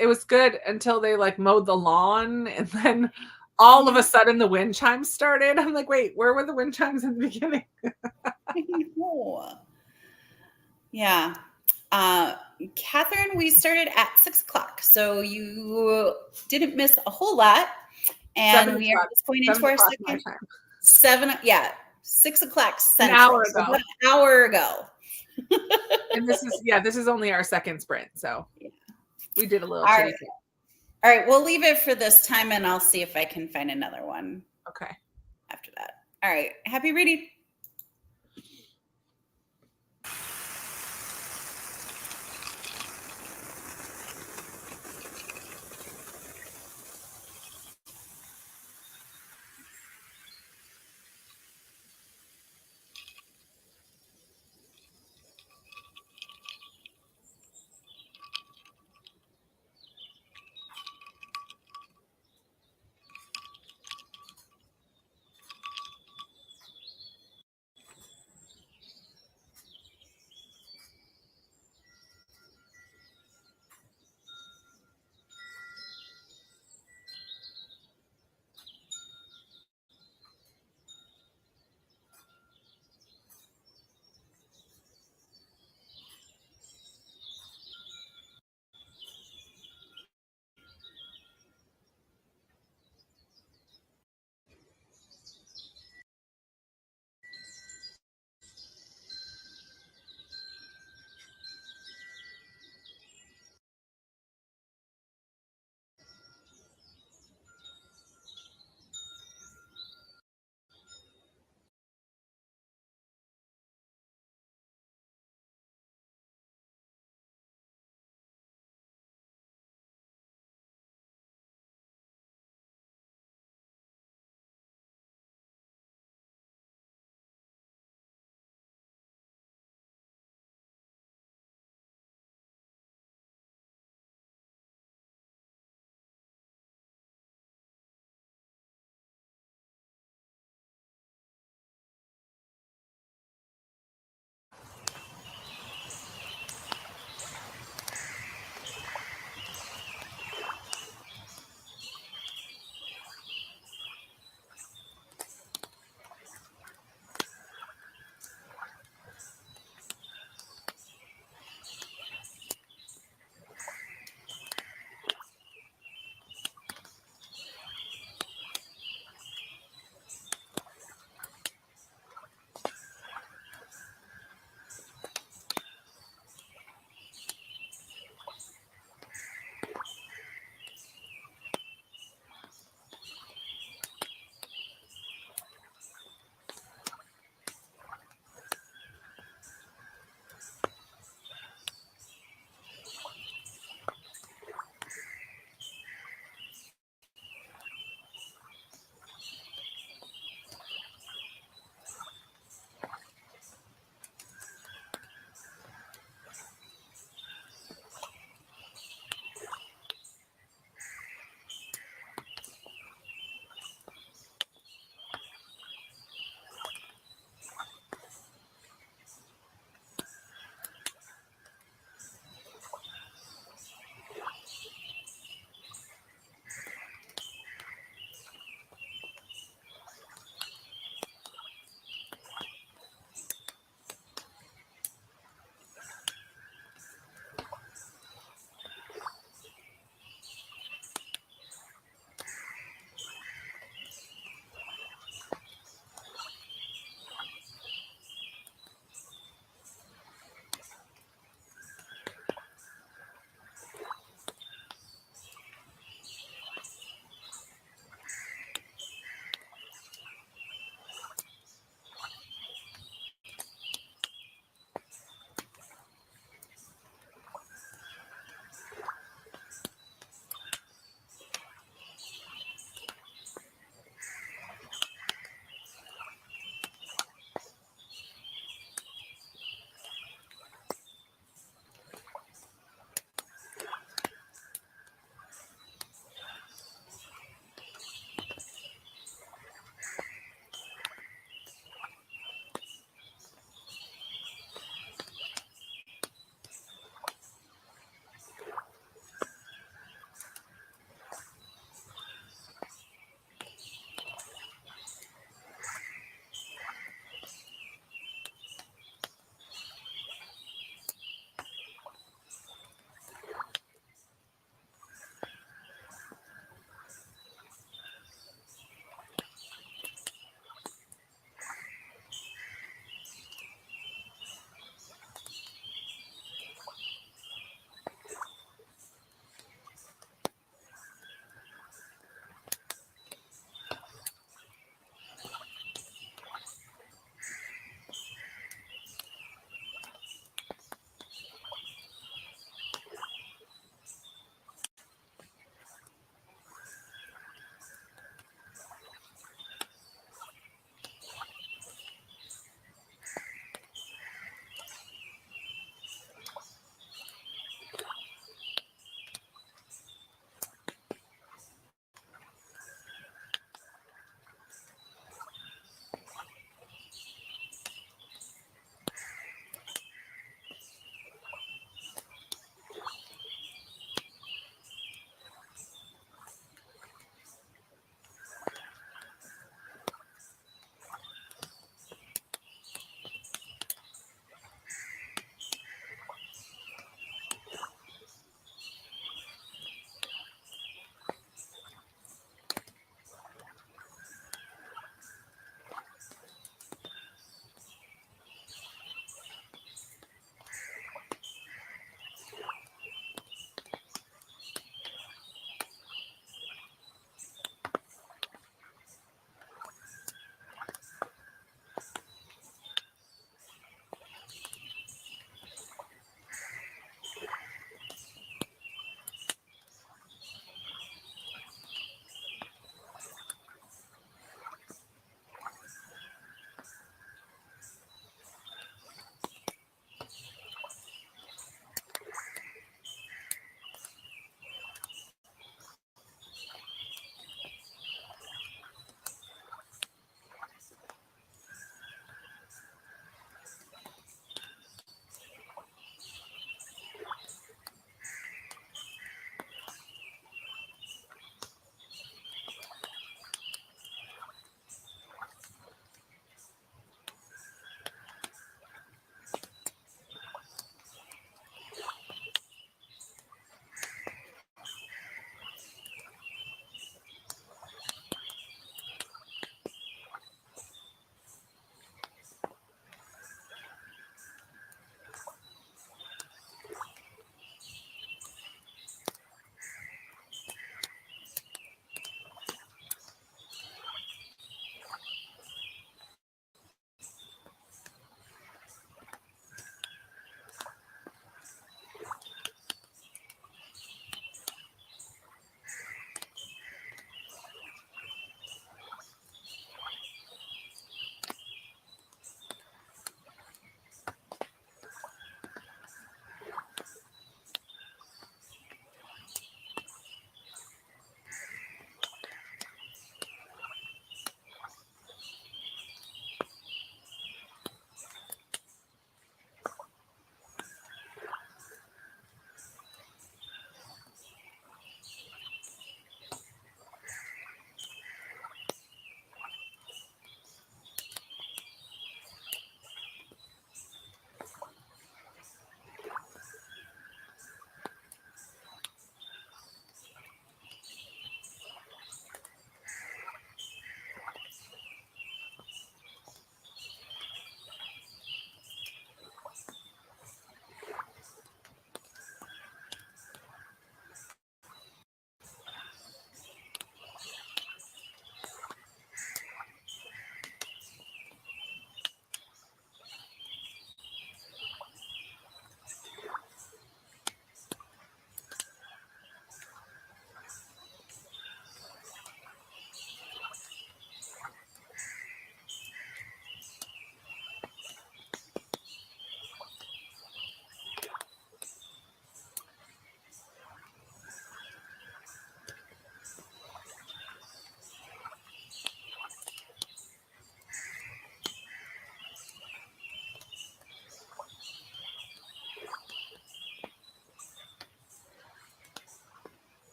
It was good until they like mowed the lawn and then all of a sudden the wind chimes started. I'm like, wait, where were the wind chimes in the beginning? Yeah. Catherine, we started at 6:00. So you didn't miss a whole lot. And we are just going into our second 6 o'clock central. An hour ago. So an hour ago. And this is only our second sprint. So we did a little All chitty right. All right. We'll leave it for this time and I'll see if I can find another one. Okay. After that. All right. Happy reading.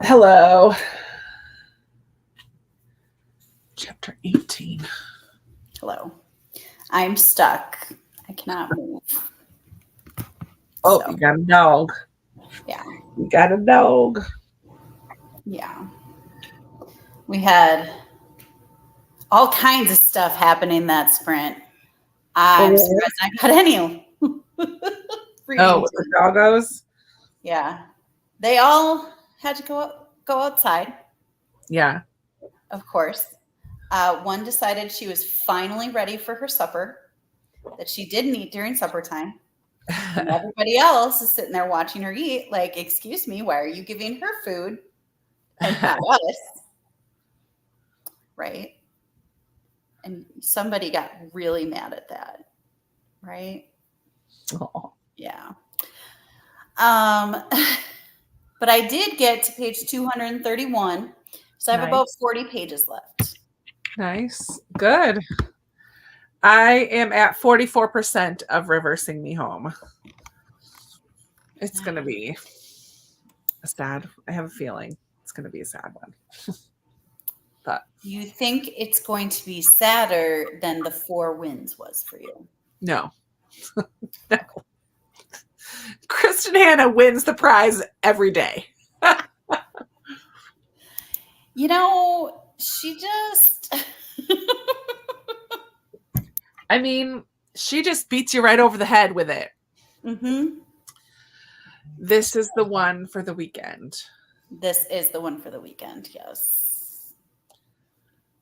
Hello. Chapter 18. Hello. I'm stuck. I cannot move. Oh, So, you got a dog. yeah. You got a dog. Yeah. We had all kinds of stuff happening that sprint. I'm surprised I got any reading. With the doggos? Yeah. They all had to go outside, Yeah. of course. One decided she was finally ready for her supper that she didn't eat during supper time. And everybody else is sitting there watching her eat, like, excuse me, why are you giving her food and not us? Right? And somebody got really mad at that. Right? Oh, Yeah. But I did get to page 231. So I have nice. about 40 pages left. Nice. Good. I am at 44% of reversing me home. It's going to be a sad. I have a feeling it's going to be a sad one. But You think it's going to be sadder than the Four Winds was for you? no. No. Kristen Hanna wins the prize every day. You know, she just I mean, she just beats you right over the head with it. Mm-hmm. This is the one for the weekend. This is the one for the weekend, yes.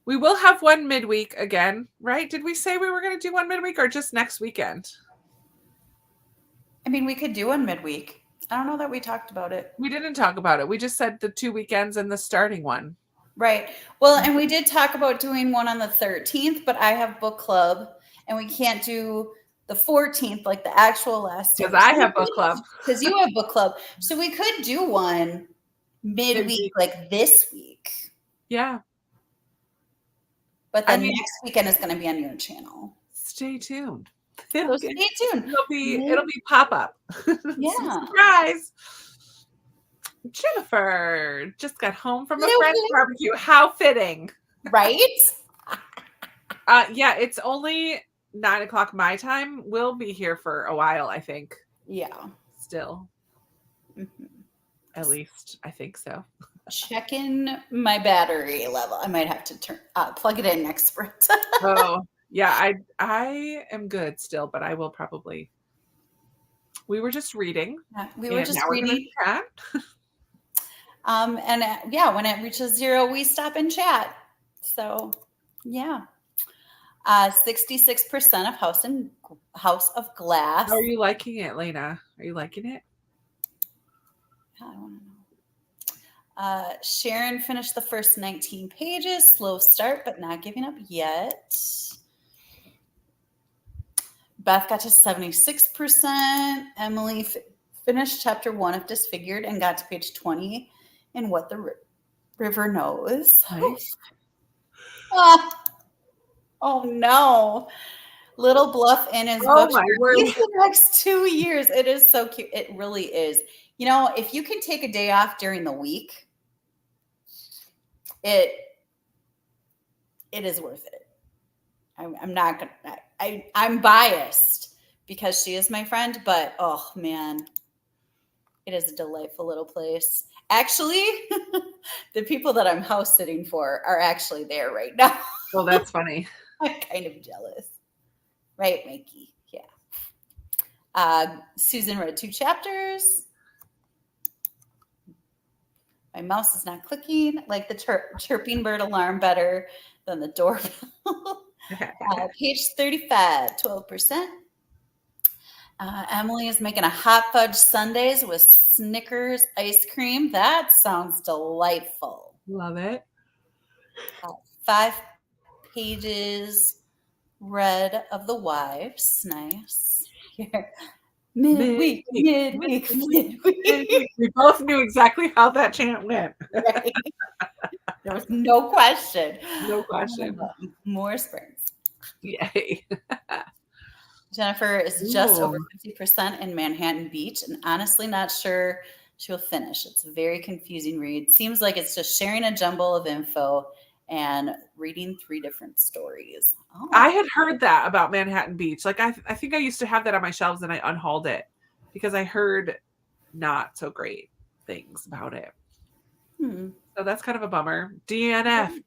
We will have one midweek again, right? Did we say we were going to do one midweek or just next weekend? I mean, we could do one midweek. I don't know that we talked about it. We didn't talk about it. We just said the 2 weekends and the starting one. Right. Well, and we did talk about doing one on the 13th, but I have book club and we can't do the 14th, like the actual last day. Because I have book club. Because you have book club. So we could do one midweek, like this week. Yeah. But then next weekend is going to be on your channel. Stay tuned. So stay tuned. It'll be pop-up. Yeah. Surprise. Jennifer just got home from a friend's barbecue. How fitting. Right? Yeah, it's only 9:00 my time. We'll be here for a while, I think. Yeah. Still. Mm-hmm. At least I think so. Checking my battery level. I might have to plug it in next sprint. Oh, yeah, I am good still, but I will probably. We were just reading. We were just reading. And when it reaches 0, we stop and chat. So, yeah. 66% of House of Glass. How are you liking it, Lena? Are you liking it? I don't know. Sharon finished the first 19 pages. Slow start, but not giving up yet. Beth got to 76%. Emily finished chapter 1 of Disfigured and got to page 20 in What the River Knows. Nice. Oh no. Little Bluff in his book for the next 2 years. It is so cute. It really is. You know, if you can take a day off during the week, it is worth it. I'm not gonna. I'm biased because she is my friend, but oh man, it is a delightful little place. Actually, the people that I'm house sitting for are actually there right now. Well, that's funny. I'm kind of jealous. Right, Mikey? Yeah. Susan read 2 chapters. My mouse is not clicking. Like the chirping bird alarm better than the doorbell. Page 35, 12%. Emily is making a hot fudge sundaes with Snickers ice cream. That sounds delightful. Love it. 5 pages read of the wives. Nice. Here. Midweek. We both knew exactly how that chant went. Right. There was no question. No question. More sprints. Yay. Jennifer is just over 50% in Manhattan Beach, and honestly not sure she will finish. It's a very confusing read. Seems like it's just sharing a jumble of info and reading 3 different stories. Oh. I had heard that about Manhattan Beach. Like I think I used to have that on my shelves and I unhauled it because I heard not so great things about it. So that's kind of a bummer. DNF.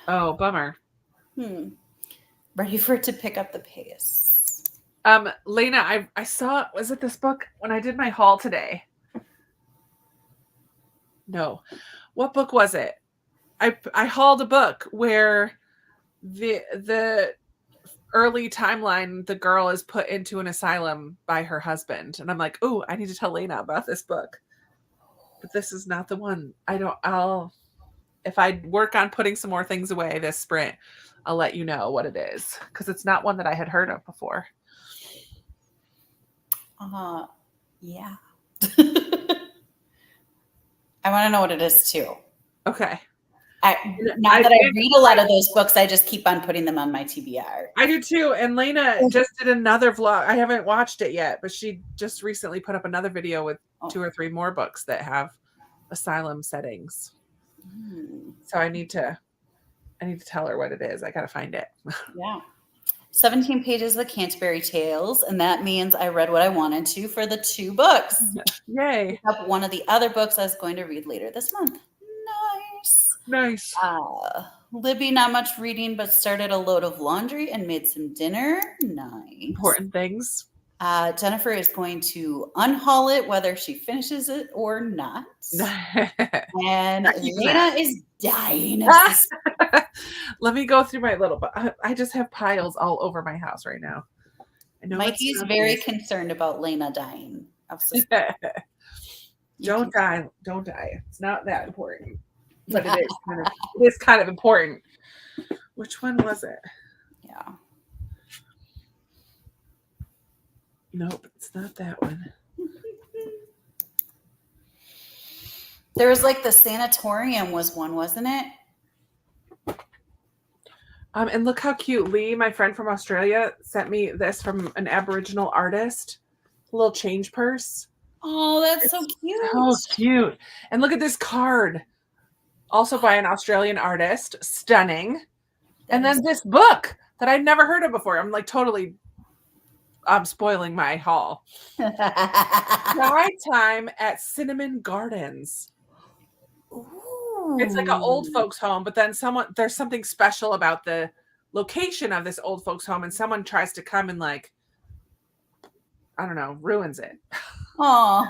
Oh, bummer. Ready for it to pick up the pace. Lena, I saw, was it this book when I did my haul today? No. What book was it? I hauled a book where the early timeline, the girl is put into an asylum by her husband. And I'm like, oh, I need to tell Lena about this book. But this is not the one. If I work on putting some more things away this sprint, I'll let you know what it is. Because it's not one that I had heard of before. Yeah. I want to know what it is too. Okay. Now that I read a lot of those books, I just keep on putting them on my TBR. I do too. And Lena just did another vlog. I haven't watched it yet, but she just recently put up another video with 2 or 3 more books that have asylum settings. So I need to tell her what it is. I got to find it. Yeah. 17 pages of the Canterbury Tales, and that means I read what I wanted to for the 2 books. Yay. Pick up one of the other books I was going to read later this month. Nice. Libby, not much reading, but started a load of laundry and made some dinner. Nice. Important things. Jennifer is going to unhaul it, whether she finishes it or not. And Lena is dying. Let me go through my little, I just have piles all over my house right now. I know Mikey's very concerned about Lena dying. Don't die. It's not that important. But it is kind of important. Which one was it? Yeah. Nope, it's not that one. There was like the sanatorium was one, wasn't it? And look how cute. Lee, my friend from Australia, sent me this from an Aboriginal artist. A little change purse. Oh, that's so cute. So cute. And look at this card. Also by an Australian artist. Stunning. And then this book that I'd never heard of before. I'm like totally spoiling my haul. Ride Time at Cinnamon Gardens. Ooh. It's like an old folks home, but then there's something special about the location of this old folks home, and someone tries to come and like, I don't know, ruins it. Oh.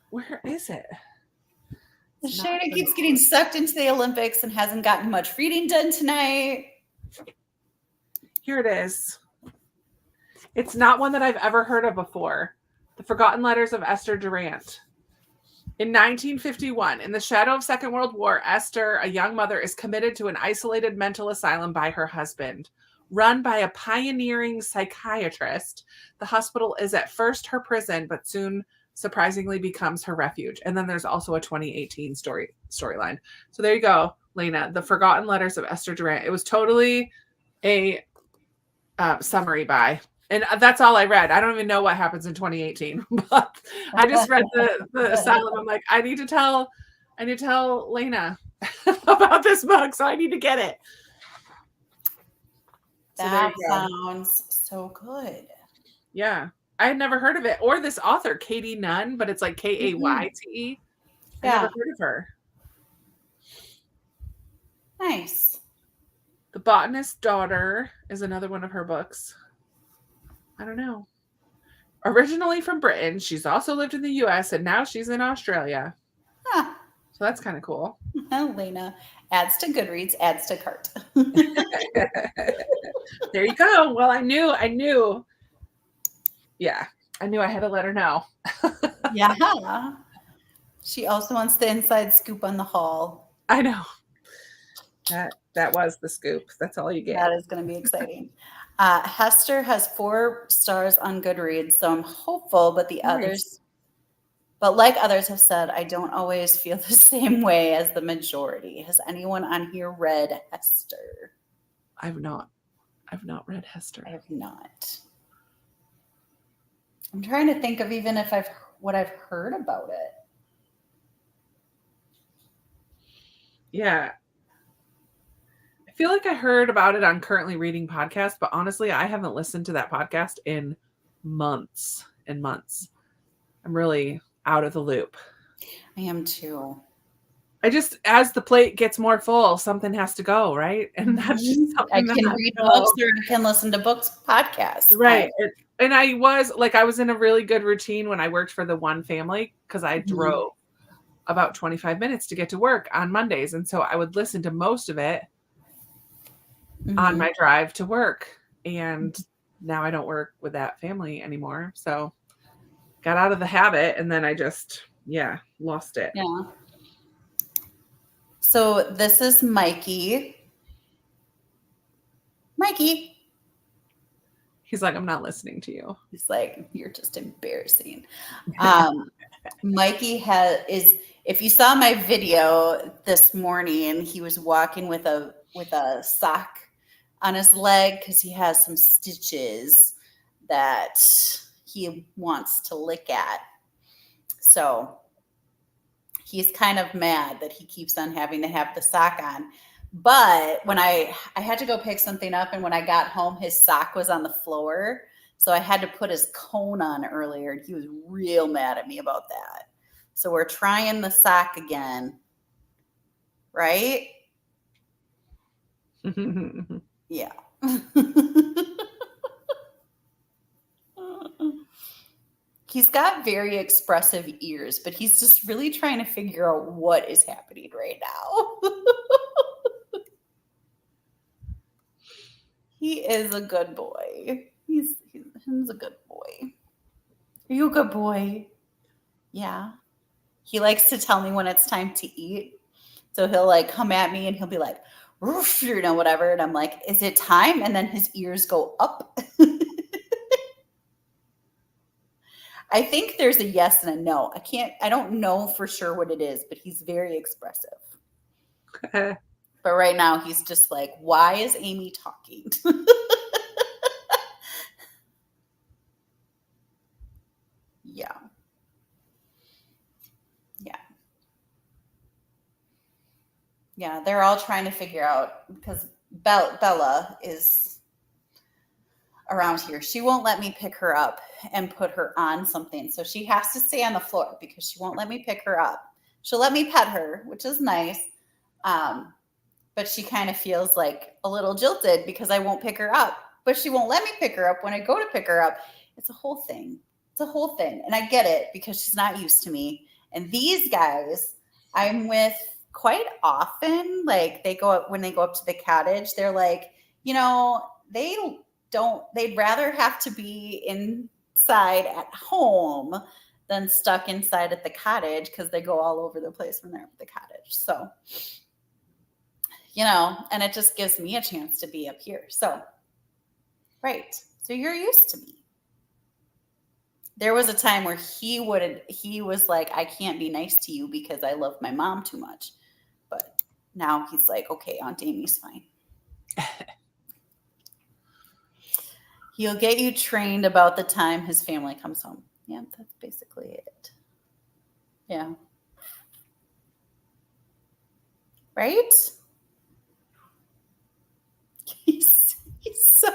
Where is it? Shayna keeps getting sucked into the Olympics and hasn't gotten much reading done tonight. Here it is. It's not one that I've ever heard of before. The Forgotten Letters of Esther Durant. In 1951, in the shadow of Second World War, Esther, a young mother, is committed to an isolated mental asylum by her husband. Run by a pioneering psychiatrist, the hospital is at first her prison, but soon surprisingly becomes her refuge. And then there's also a 2018 storyline. So there you go, Lena. The Forgotten Letters of Esther Durant. It was totally a summary by. And that's all I read. I don't even know what happens in 2018, but I just read the asylum. I'm like, I need to tell Lena about this book, so I need to get it. That sounds so good. Yeah. I had never heard of it. Or this author, Katie Nunn, but it's like Kayte. I never heard of her. Nice. The Botanist's Daughter is another one of her books. I don't know. Originally from Britain, she's also lived in the US and now she's in Australia. Huh. So that's kind of cool. Lena adds to Goodreads, adds to cart. There you go. Well, I knew. Yeah, I knew I had to let her know. Yeah. She also wants the inside scoop on the haul. I know. That was the scoop. That's all you get. That is going to be exciting. Hester has 4 stars on Goodreads, so I'm hopeful, but like others have said, I don't always feel the same way as the majority. Has anyone on here read Hester? I've not read Hester. I have not. I'm trying to think of even if what I've heard about it. Yeah. I feel like I heard about it on Currently Reading podcast, but honestly, I haven't listened to that podcast in months and months. I'm really out of the loop. I am too. I just, as the plate gets more full, something has to go, right? And that's just I something that can has read to books go. or I can listen to books podcasts. Right. And I was in a really good routine when I worked for the one family because I Mhm. drove about 25 minutes to get to work on Mondays. And so I would listen to most of it on Mhm. my drive to work. And now I don't work with that family anymore. So got out of the habit and then I just, lost it. Yeah. So this is Mikey. Mikey. He's like, I'm not listening to you. He's like, you're just embarrassing. Mikey is. If you saw my video this morning, he was walking with a sock on his leg because he has some stitches that he wants to lick at. So he's kind of mad that he keeps on having to have the sock on. But when I had to go pick something up, and when I got home, his sock was on the floor. So I had to put his cone on earlier, and he was real mad at me about that. So we're trying the sock again, right? Yeah. He's got very expressive ears, but he's just really trying to figure out what is happening right now. He is a good boy. He's a good boy. Are you a good boy? Yeah. He likes to tell me when it's time to eat. So he'll like come at me and he'll be like, "Roof," whatever. And I'm like, is it time? And then his ears go up. I think there's a yes and a no. I don't know for sure what it is, but he's very expressive. But right now he's just like, why is Amy talking? Yeah. Yeah. Yeah. They're all trying to figure out because Bella is around here. She won't let me pick her up and put her on something. So she has to stay on the floor because she won't let me pick her up. She'll let me pet her, which is nice. But she kind of feels like a little jilted because I won't pick her up. But she won't let me pick her up when I go to pick her up. It's a whole thing. It's a whole thing. And I get it because she's not used to me. And these guys I'm with quite often, like they go up when they go up to the cottage, they're like, they they'd rather have to be inside at home than stuck inside at the cottage because they go all over the place when they're at the cottage. So, and it just gives me a chance to be up here. So, right. So you're used to me. There was a time where he was like, I can't be nice to you because I love my mom too much. But now he's like, okay, Aunt Amy's fine. He'll get you trained about the time his family comes home. Yeah, that's basically it. Yeah. Right? He's so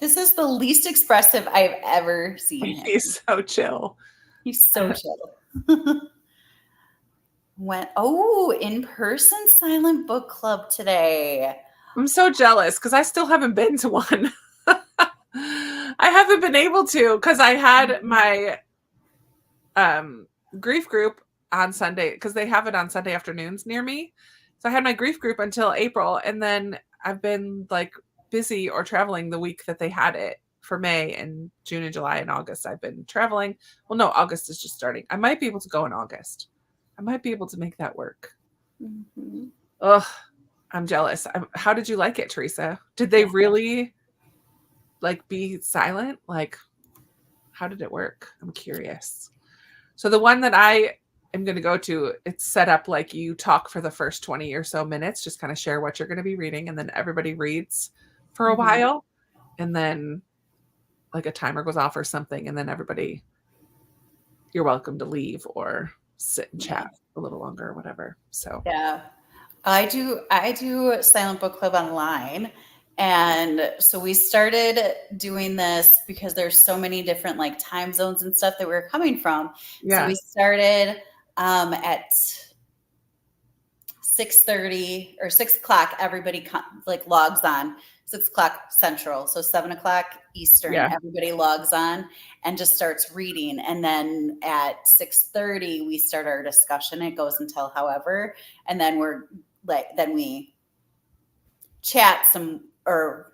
this is the least expressive I've ever seen him. He's so chill. He's so chill. In-person silent book club today. I'm so jealous because I still haven't been to one. I haven't been able to because I had my grief group on Sunday because they have it on Sunday afternoons near me. So I had my grief group until April, and then I've been like busy or traveling the week that they had it for May and June and July and August. I've been traveling. Well, no, August is just starting. I might be able to go in August. I might be able to make that work. Mm-hmm. Ugh, I'm jealous. How did you like it, Teresa? Did they really like be silent? Like, how did it work? I'm curious. So the one that I am going to go to, it's set up like you talk for the first 20 or so minutes, just kind of share what you're going to be reading. And then everybody reads for a while. And then like a timer goes off or something, and then everybody, you're welcome to leave or sit and chat a little longer or whatever. So Yeah. I do silent book club online. And so we started doing this because there's so many different like time zones and stuff that we're coming from. So yeah, we started at 6:30 or 6 o'clock. Everybody like logs on 6 o'clock Central, so 7 o'clock Eastern. yeah, Everybody logs on and just starts reading, and then at 6:30 we start our discussion. It goes until however, and then we chat some, or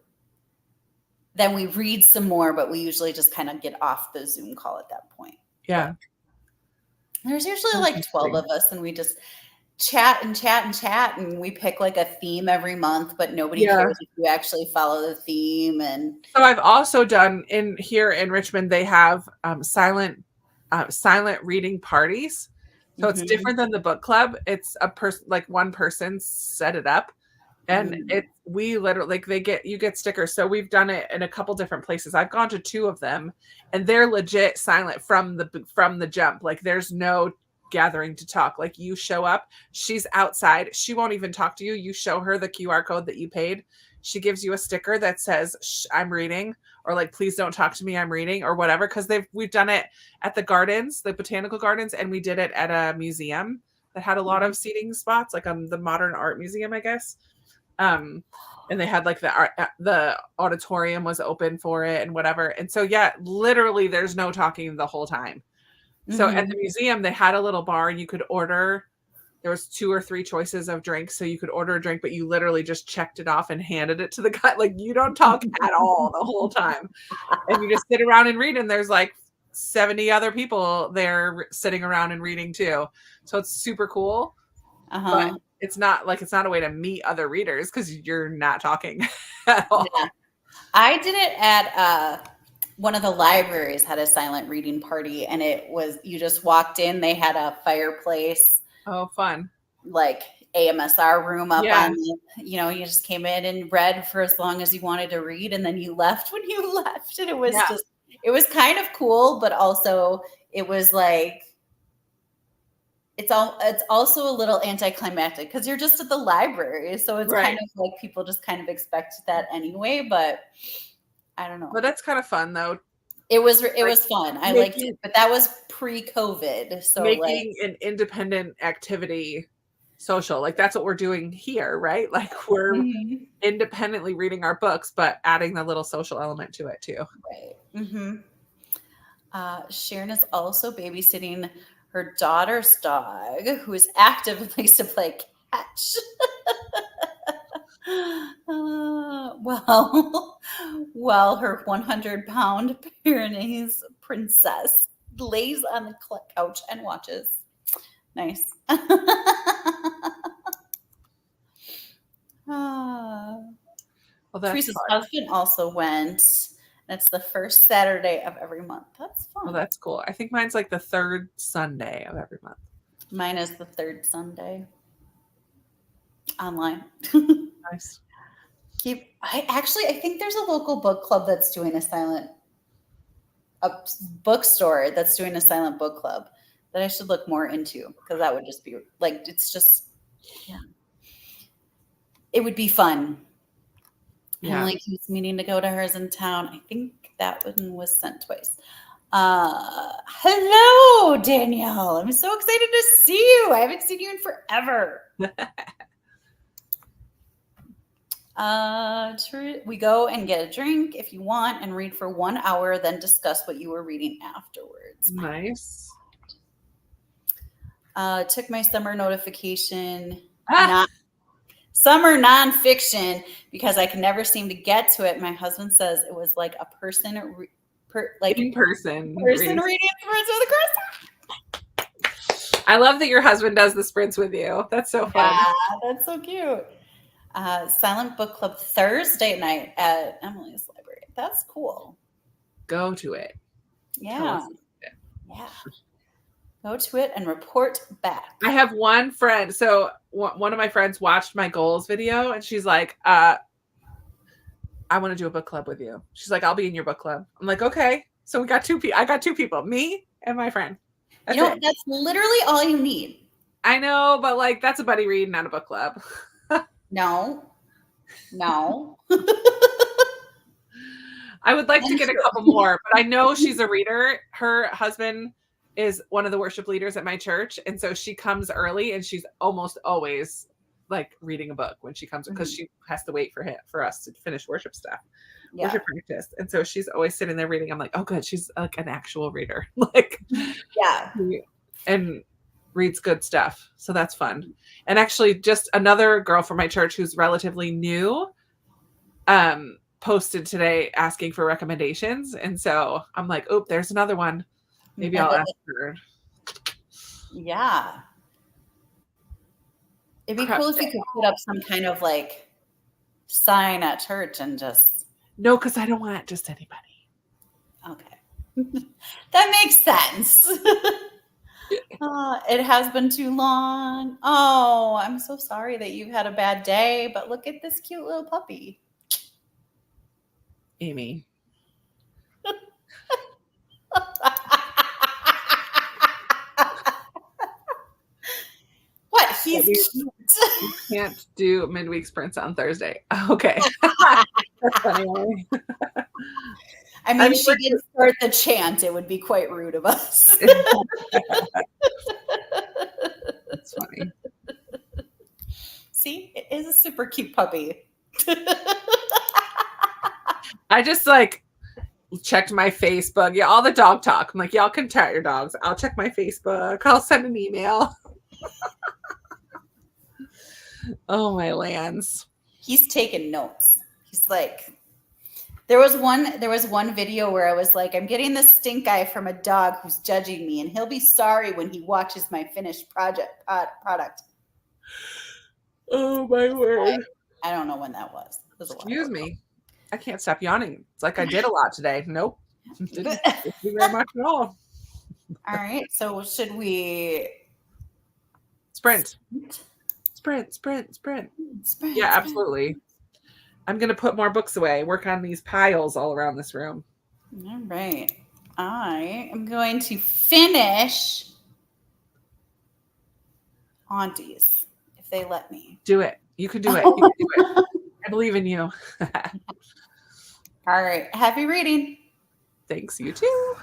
then we read some more, but we usually just kind of get off the Zoom call at that point. yeah. But there's usually That's like 12 interesting. of us, and we just chat and chat and chat, and we pick like a theme every month, but nobody Yeah. cares if you actually follow the theme. And So I've also done here in Richmond, they have silent reading parties. So it's Mhm. different than the book club. It's a person, like one person set it up, and Mm. we literally, like, you get stickers. So we've done it in a couple different places. I've gone to two of them, and they're legit silent from the jump. Like there's no gathering to talk. Like you show up, she's outside, she won't even talk to you. You show her the QR code that you paid, she gives you a sticker that says I'm reading, or like please don't talk to me, I'm reading, or whatever. Because we've done it at the gardens, the botanical gardens, and we did it at a museum that had a lot Mhm. of seating spots, like the modern art museum, I guess. um and they had like the auditorium was open for it and whatever. And so yeah, literally there's no talking the whole time. So at the Mhm. museum they had a little bar, and you could order, there was two or three choices of drinks, so you could order a drink, but you literally just checked it off and handed it to the guy. Like you don't talk at all the whole time, and you just sit around and read, and there's like 70 other people there sitting around and reading too. So it's super cool. But Uh-huh. it's not a way to meet other readers because you're not talking at Yeah. all. I did it at one of the libraries had a silent reading party, and it was, you just walked in, they had a fireplace, Oh, fun. like AMSR room up Yeah, on the, you just came in and read for as long as you wanted to read, and then you left when you left. And yeah, it was kind of cool, but also it was like, it's also a little anticlimactic because you're just at the library. So it's kind right. of like people just kind of expect that anyway, but I don't know. But that's kind of fun though. It Like was fun. I liked it, making but that was pre-COVID. So like, making an independent activity social. Like that's what we're doing here, right? Like we're mhm, independently reading our books, but adding the little social element to it too. right. Sharon is also babysitting her daughter's dog, who is actively to play catch. Well, while her 100-pound Pyrenees princess lays on the couch and watches. Nice. Ah. Well, that's Teresa's fun. husband also went. It's the first Saturday of every month. That's Well, fun. that's cool. I think mine's like the third Sunday of every month. Mine is the third Sunday online. Nice. I think there's a local book club that's doing a bookstore that's doing a silent book club that I should look more into, because that would just be like, it's just, yeah, it would be fun. Yeah. Emily keeps meaning to go to hers in town. I think that one was sent twice. Hello, Danielle. I'm so excited to see you. I haven't seen you in forever. We go and get a drink if you want and read for 1 hour, then discuss what you were reading afterwards. Nice. Took my summer notification, Ah, not summer nonfiction, because I can never seem to get to it. My husband says it was like a like in person person reading. reading Prince of the I love that your husband does the sprints with you. That's so fun. Yeah, that's so cute. Silent book club Thursday night at Emily's library. That's cool. Go to it. Tell Yeah. us. Yeah. Go to it and report back. I have one friend. So one of my friends watched my goals video, and she's like, I want to do a book club with you. She's like, I'll be in your book club. I'm like, okay. So we got two people. I got two people, me and my friend. That's You know, it. that's literally all you need. I know, but like that's a buddy read, not a book club. No. I would like to get a couple more, but I know she's a reader. Her husband is one of the worship leaders at my church, and so she comes early, and she's almost always like reading a book when she comes because she has to wait for us to finish worship stuff, worship practice, and so she's always sitting there reading. I'm like, oh, good, she's like an actual reader, like and reads good stuff, so that's fun. And actually, just another girl from my church who's relatively new, posted today asking for recommendations. And so I'm like, oh, there's another one. Maybe I'll ask her. Yeah. It'd be cool if you could put up some kind of like sign at church and just. No, because I don't want just anybody. Okay. That makes sense. It has been too long. Oh, I'm so sorry that you've had a bad day, but look at this cute little puppy. Amy. What? He's cute. You can't do midweek sprints on Thursday. Okay. That's funny. I mean, she did start the chant. It would be quite rude of us. That's funny. See, it is a super cute puppy. I just like checked my Facebook. Yeah, all the dog talk. I'm like, y'all can chat your dogs. I'll check my Facebook. I'll send an email. Oh, my lands. He's taking notes. He's like, there was one video where I was like, I'm getting this stink eye from a dog who's judging me, and he'll be sorry when he watches my finished product. Oh, my word. I don't know when that was. It was Excuse me. I can't stop yawning. It's like I did a lot today. Nope. Didn't do very much at all. All right. So should we sprint? Yeah, absolutely. I'm going to put more books away, work on these piles all around this room. All right. I am going to finish Aunties, if they let me. Do it. You can do it. You can do it. I believe in you. All right. Happy reading. Thanks. You too.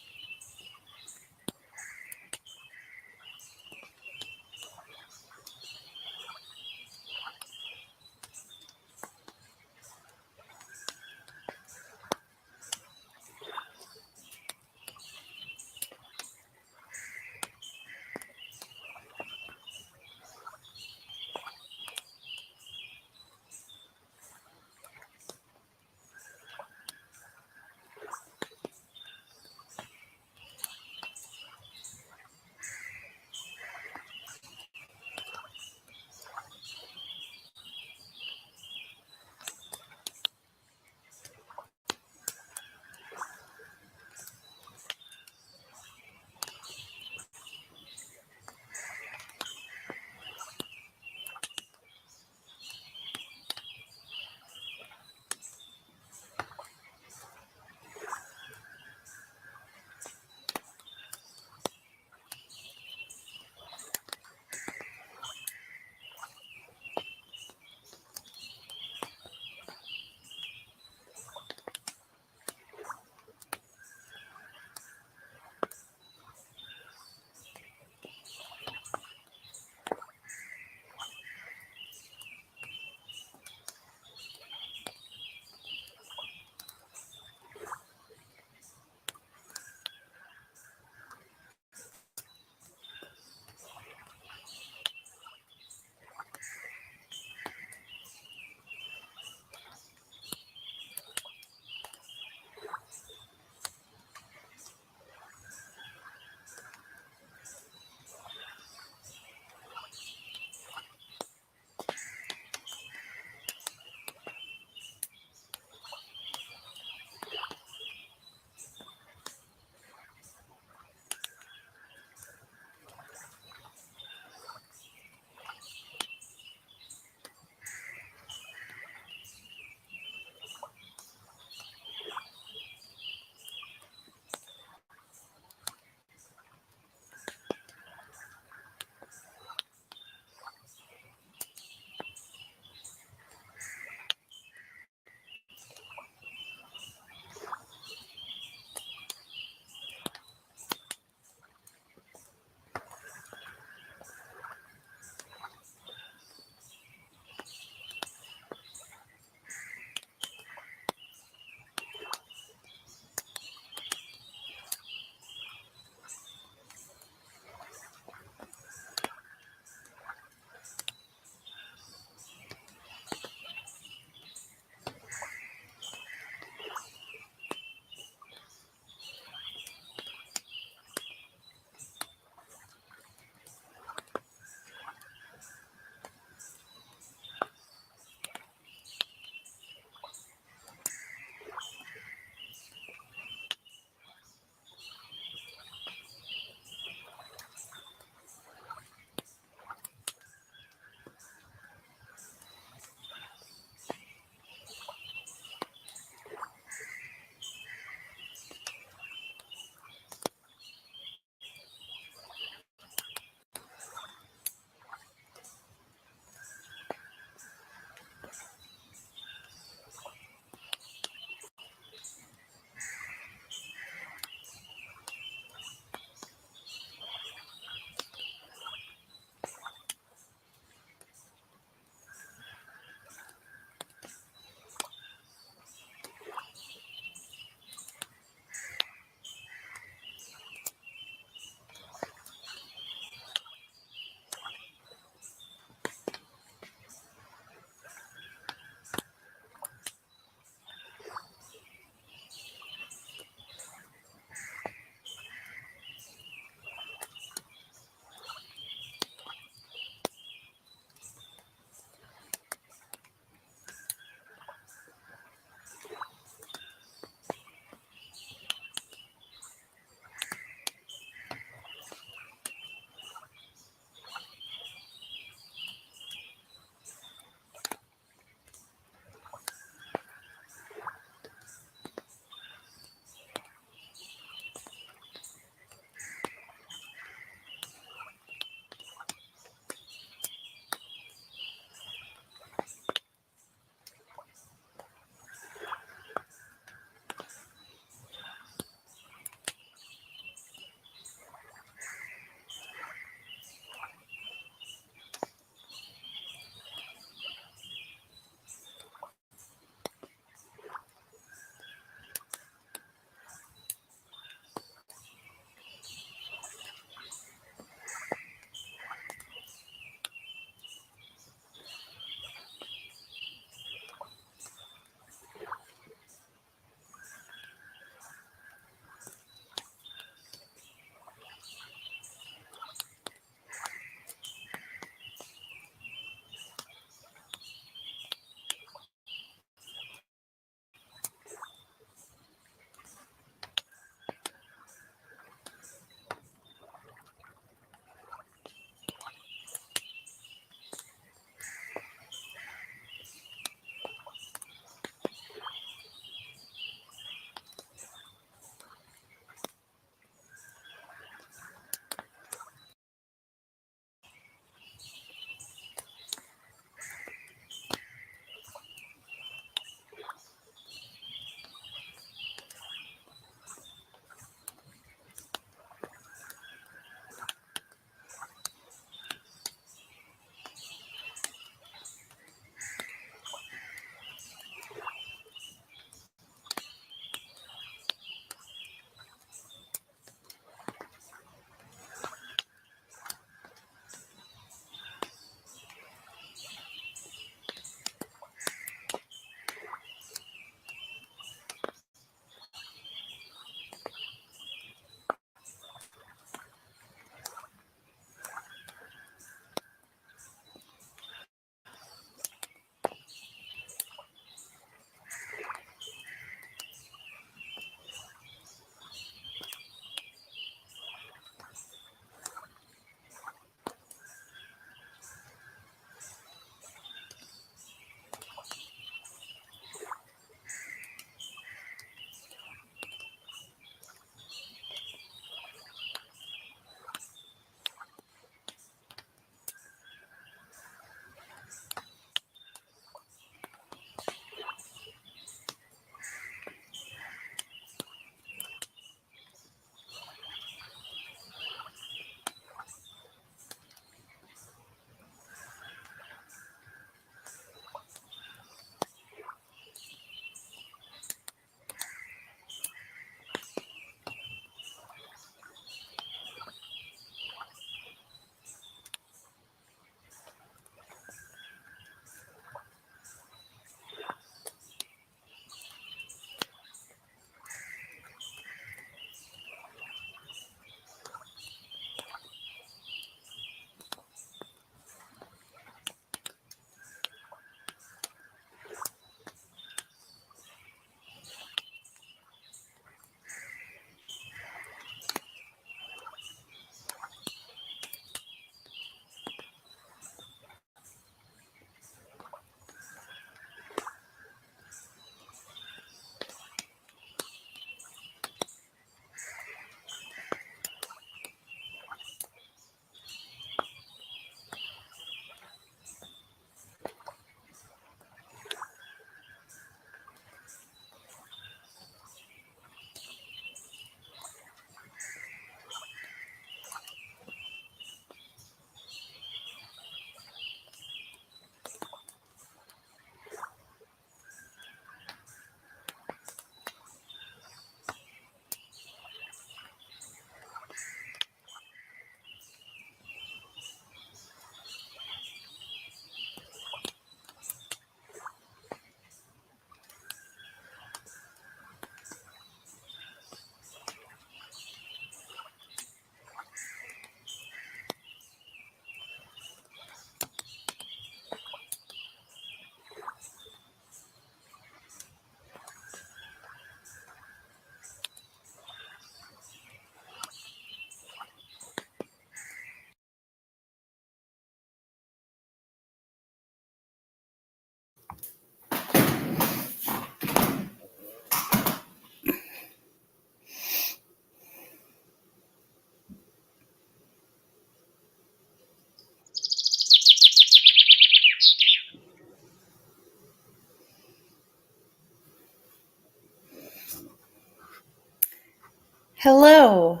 Hello.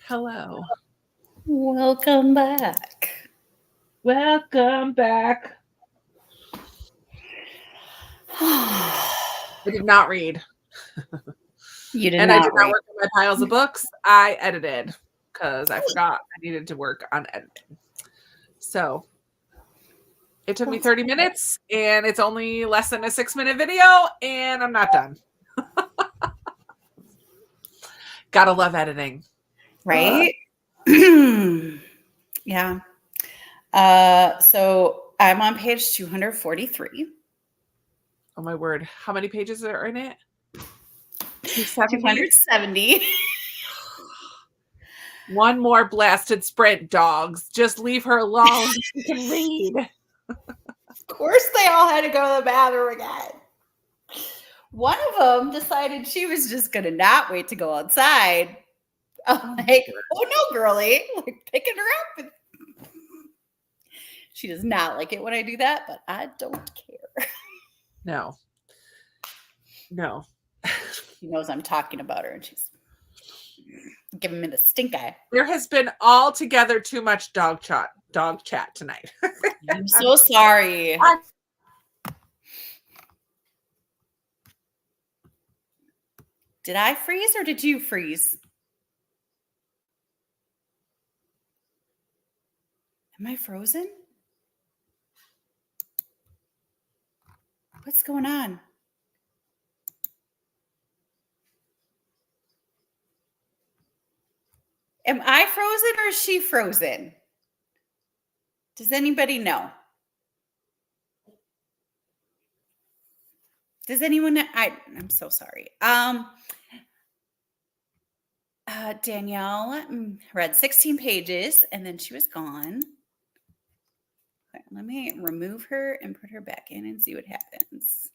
Hello. Welcome back. Welcome back. I I did not read. You did And I not did not read. work on my piles of books. I edited because I forgot I needed to work on editing. So it took me 30 minutes and it's only less than a 6-minute video and I'm not done. Gotta love editing. Right? Yeah. So I'm on page 243. Oh my word. How many pages are in it? 270? 270. One more blasted sprint, dogs. Just leave her alone. She can read. Of course, they all had to go to the bathroom again. One of them decided she was just going to not wait to go outside. I'm like, oh no, girlie. Like picking her up. She does not like it when I do that, but I don't care. No. She knows I'm talking about her and she's giving me the stink eye. There has been altogether too much dog chat tonight. I'm so sorry. Did I freeze or did you freeze? Am I frozen? What's going on? Am I frozen or is she frozen? Does anybody know? Does anyone know? I'm so sorry. Danielle read 16 pages and then she was gone. Okay, let me remove her and put her back in and see what happens.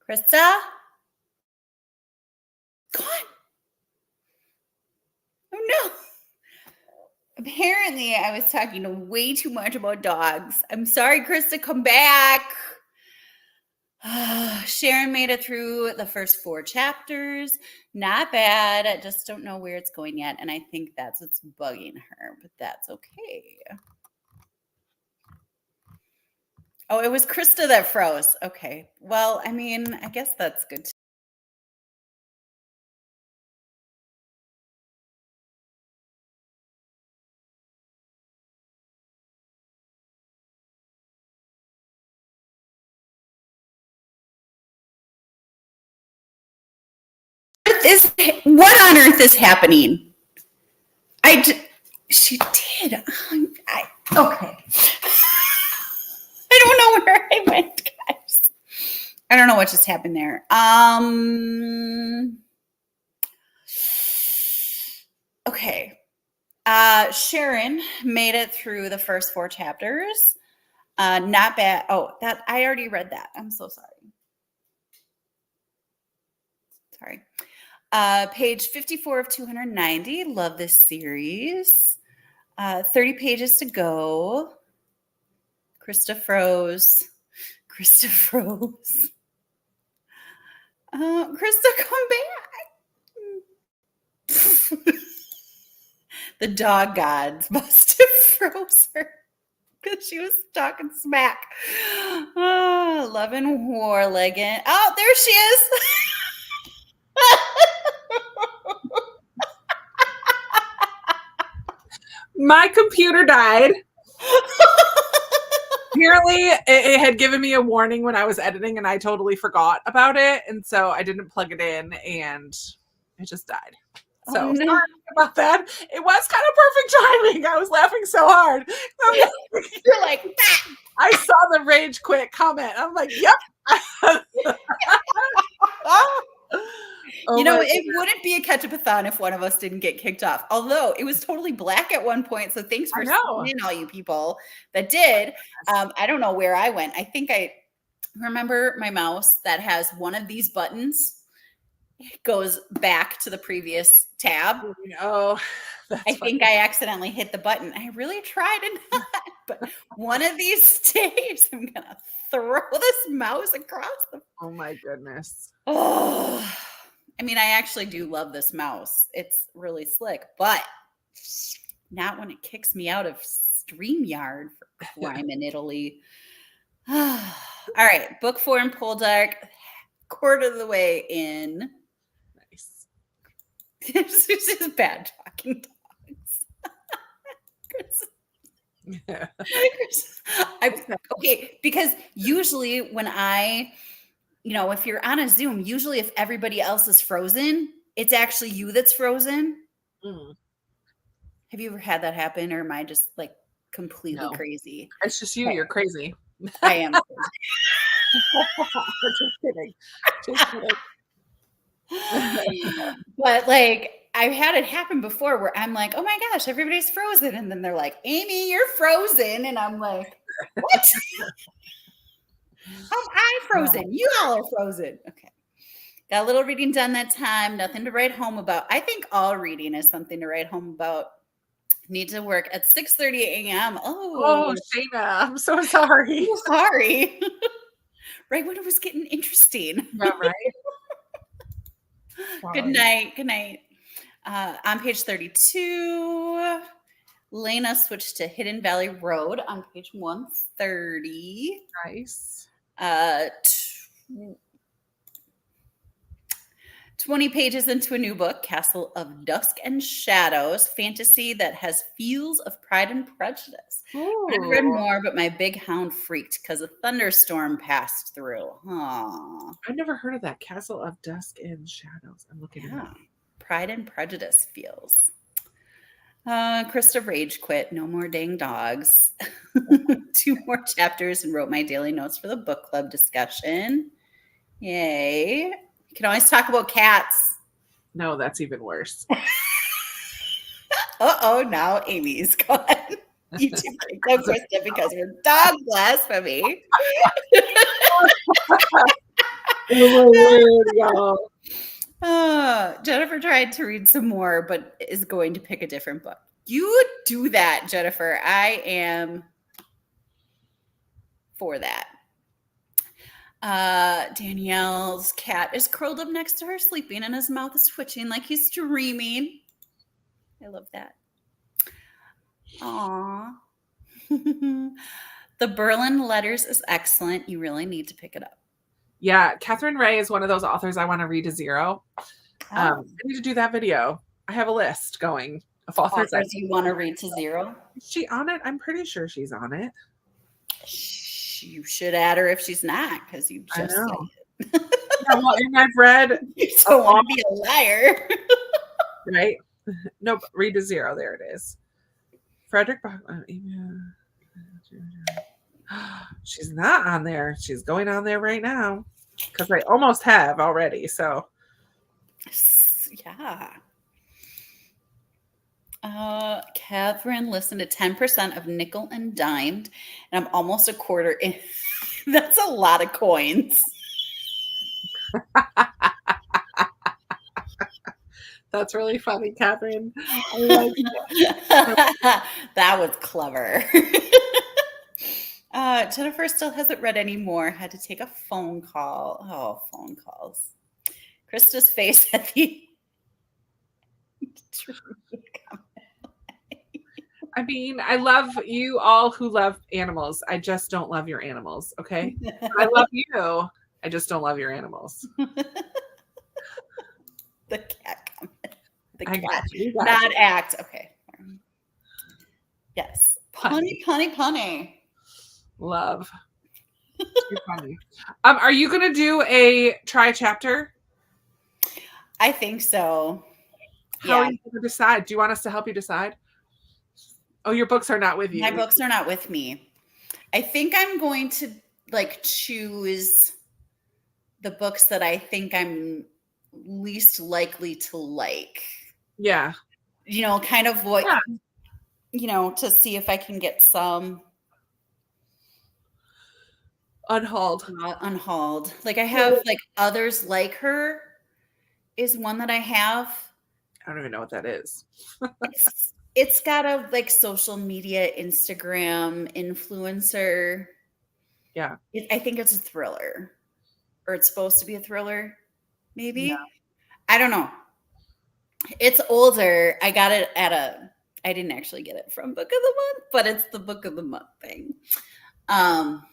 Krista? Gone. Oh no. Apparently, I was talking way too much about dogs. I'm sorry, Krista, come back. Sharon made it through the first 4 chapters. Not bad. I just don't know where it's going yet. And I think that's what's bugging her, but that's okay. Oh, it was Krista that froze. Okay. Well, I mean, I guess that's good. What on earth is happening? She did. Okay. I don't know where I went, guys. I don't know what just happened there. Okay. Sharon made it through the first 4 chapters. Not bad. Oh, that I already read that. I'm so sorry. Page 54 of 290. Love this series. 30 pages to go. Krista froze. Krista froze. Krista, come back. The dog gods must have froze her because she was talking smack. Oh, loving Warlegging. Oh, there she is. My computer died. Apparently, it had given me a warning when I was editing and I totally forgot about it. And so I didn't plug it in and it just died. So no. sorry about that. It was kind of perfect timing. I was laughing so hard. You're like, bah! I saw the rage quit comment. I'm like, yep. You know, it wouldn't be a Ketchupathon if one of us didn't get kicked off. Although it was totally black at one point. So thanks for sending in all you people that did. I don't know where I went. I think I remember my mouse that has one of these buttons. It goes back to the previous tab. Oh, I think I accidentally hit the button. I really tried to not, but one of these days I'm gonna throw this mouse across the. Oh my goodness. Oh, I mean, I actually do love this mouse. It's really slick, but not when it kicks me out of StreamYard for crime in Italy. All right, book 4 in Poldark, quarter of the way in. Nice. This is bad talking dogs. Yeah. Okay, because usually when if you're on a Zoom, usually if everybody else is frozen, it's actually you that's frozen. Mm, Have you ever had that happen, or am I just like completely no, crazy? it's just you. Okay, You're crazy. I am Just kidding. Just kidding. crazy. But like I've had it happen before where I'm like, oh my gosh, everybody's frozen. And then they're like, Amy, you're frozen. And I'm like, what? How am I frozen? You all are frozen. Okay. Got a little reading done that time. Nothing to write home about. I think all reading is something to write home about. Need to work at 6:30 a.m. Oh, Oh, Shayna, I'm so sorry. so sorry. Right when it was getting interesting. Yeah, right. Good Sorry. night. Good night. On page 32, Lena switched to Hidden Valley Road on page 130. Nice. 20 pages into a new book, Castle of Dusk and Shadows, fantasy that has feels of Pride and Prejudice. I've read Ooh, more, but my big hound freaked because a thunderstorm passed through. Aw, I've never heard of that. Castle of Dusk and Shadows. I'm looking it yeah. up. Pride and Prejudice feels. Krista rage quit. No more dang dogs. 2 more chapters and wrote my daily notes for the book club discussion. Yay. You can always talk about cats. No, that's even worse. Uh-oh, now Amy's gone. You two kicked out Krista because of her dog blasphemy. Oh my word, y'all. Jennifer tried to read some more, but is going to pick a different book. You do that, Jennifer. I am for that. Danielle's cat is curled up next to her, sleeping, and his mouth is twitching like he's dreaming. I love that. Aw. The Berlin Letters is excellent. You really need to pick it up. Yeah, Catherine Ray is one of those authors I want to read to zero. I need to do that video. I have a list going of authors. Authors you want to read to zero? Is she on it? I'm pretty sure she's on it. You should add her if she's not, because you I just know. said it. Yeah, well, and I've read You don't want to be a liar. right. Nope, read to zero. There it is. Frederick. She's not on there. She's going on there right now because I almost have already. So Yeah. Catherine listened to 10% of Nickel and Dimed, and I'm almost a quarter in. That's a lot of coins. that's really funny, Catherine. I like That was clever. Jennifer still hasn't read any more. Had to take a phone call. Oh, phone calls. Krista's face at the. I mean, I love you all who love animals. I just don't love your animals. Okay. I love you. I just don't love your animals. The cat comment. The I cat. got you. Got Not you. act. Okay. Yes. Punny, punny, punny. Love. Too funny. Are you gonna do a try chapter? I think so. How are you gonna decide? Do you want us to help you decide? Oh, your books are not with you. My books are not with me. I think I'm going to like choose the books that I think I'm least likely to like. Yeah. You know, kind of what, Yeah. To see if I can get some Unhauled. unhauled. Like I have like Others Like Her is one that I have. I don't even know what that is. It's got a like social media Instagram influencer. Yeah. I think it's a thriller, or it's supposed to be a thriller. maybe. Yeah. I don't know. It's older. I got it at I didn't actually get it from Book of the Month, but it's the Book of the Month thing. Um,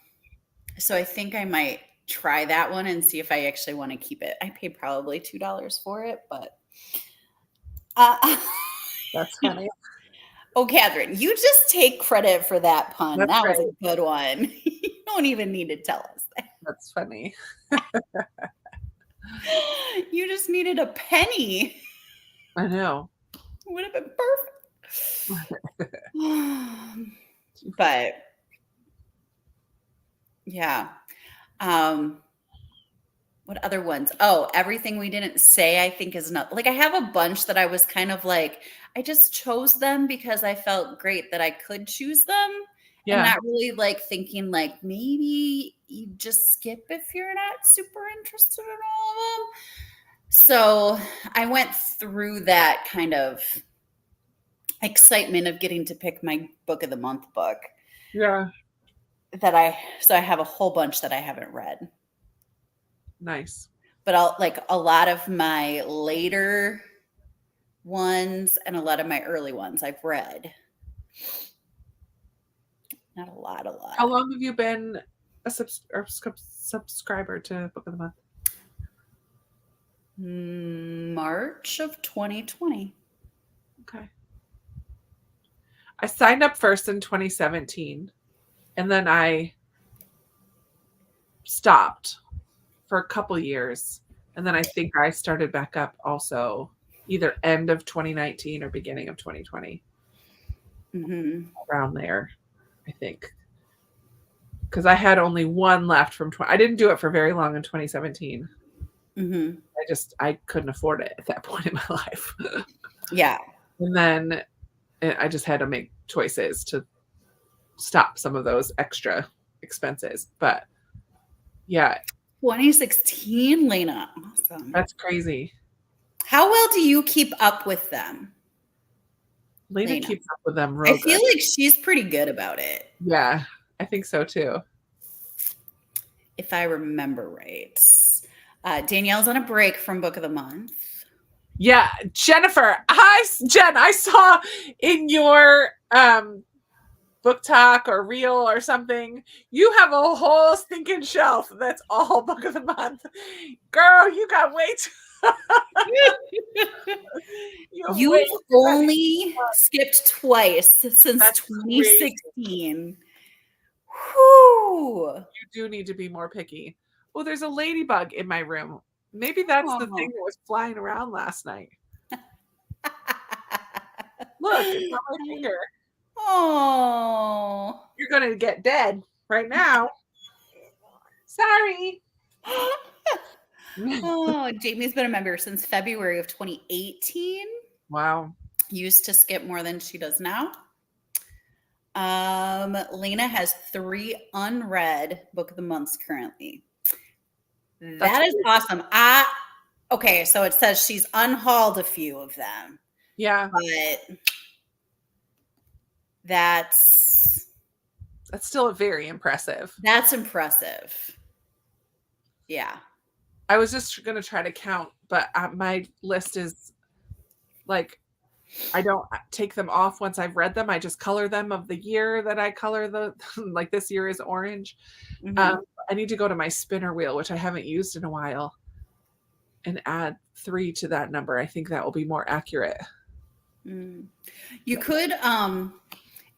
so I think I might try that one and see if I actually want to keep it. I paid probably $2 for it, but uh, That's funny. oh, Catherine, you just take credit for that pun. That's That was right. a good one. You don't even need to tell us that. That's funny. You just needed a penny. I know. Would have been perfect. But yeah. Um, what other ones? Oh, everything we didn't say, I think is not like I have a bunch that I was kind of like, I just chose them because I felt great that I could choose them and Yeah. not really like thinking like maybe you just skip if you're not super interested in all of them. So I went through that kind of excitement of getting to pick my book of the month book Yeah. so I have a whole bunch that I haven't read. Nice. But I'll like a lot of my later ones and a lot of my early ones I've read. Not a lot, a How lot. long have you been a subscriber to Book of the Month? March of 2020. Okay. I signed up first in 2017 and then I stopped for a couple years. And then I think I started back up also either end of 2019 or beginning of 2020. Mm-hmm. Around there, I think. Because I had only one left from 20. I didn't do it for very long in 2017. Mm-hmm. I couldn't afford it at that point in my life. Yeah. And then I just had to make choices to stop some of those extra expenses. But yeah, 2016, Lena. Awesome. that's crazy. How well do you keep up with them, Lena Lena? keeps up with them I real feel good. like she's pretty good about it, Yeah, I think so too. if I remember right. Danielle's on a break from Book of the Month. Yeah, Jennifer, Jen, I saw in your book talk or reel or something, you have a whole stinking shelf that's all Book of the Month. Girl, you got way too you have way You've too many. only skipped twice since That's crazy. 2016. Whew. You do need to be more picky. Oh, there's a ladybug in my room. Maybe that's the thing Oh. that was flying around last night. Look, it's on my finger. Oh. You're gonna get dead right now. Sorry. Oh, Jamie's been a member since February of 2018. Wow. Used to skip more than she does now. Lena has 3 unread Book of the Months currently. That is awesome. Okay, so it says she's unhauled a few of them, Yeah, but that's still very impressive. impressive. Yeah. I was just gonna try to count, but my list is like I don't take them off once I've read them. I just color them of the year that I color the like this year is orange. Mhm. I need to go to my spinner wheel, which I haven't used in a while, and add 3 to that number. I think that will be more accurate. Mm. You could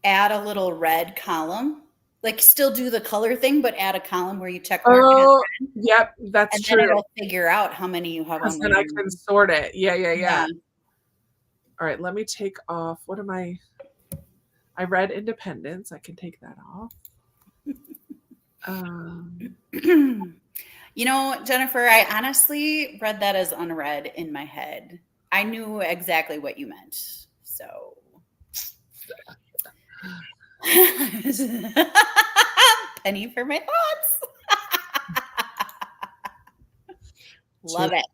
add a little red column, like still do the color thing, but add a column where you check mark it, Oh, yep, that's and then true. it'll figure out how many you have Because on then I can sort it. Yeah, yeah, yeah. Yeah. All right, let me take off. What am I read Independence. I can take that off. You know, Jennifer, I honestly read that as unread in my head. I knew exactly what you meant. So penny for my thoughts. Love it.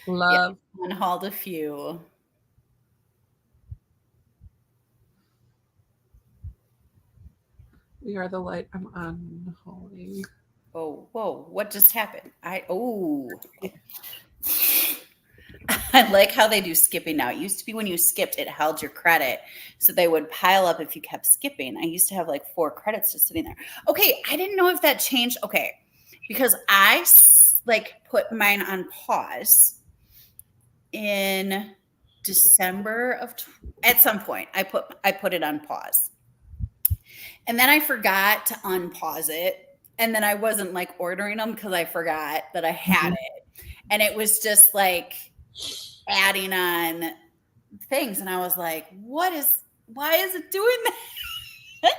Love. Yeah, unhauled a few. We are the light. I'm unholy. Oh, whoa, what just happened? I like how they do skipping now. It used to be when you skipped, it held your credit. So they would pile up if you kept skipping. I used to have like 4 credits just sitting there. Okay, I didn't know if that changed. Okay, because like put mine on pause in December at some point. I put it on pause. And then I forgot to unpause it. And then I wasn't like ordering them because I forgot that I had Mhm. it. And it was just like adding on things. And I was like, why is it doing that?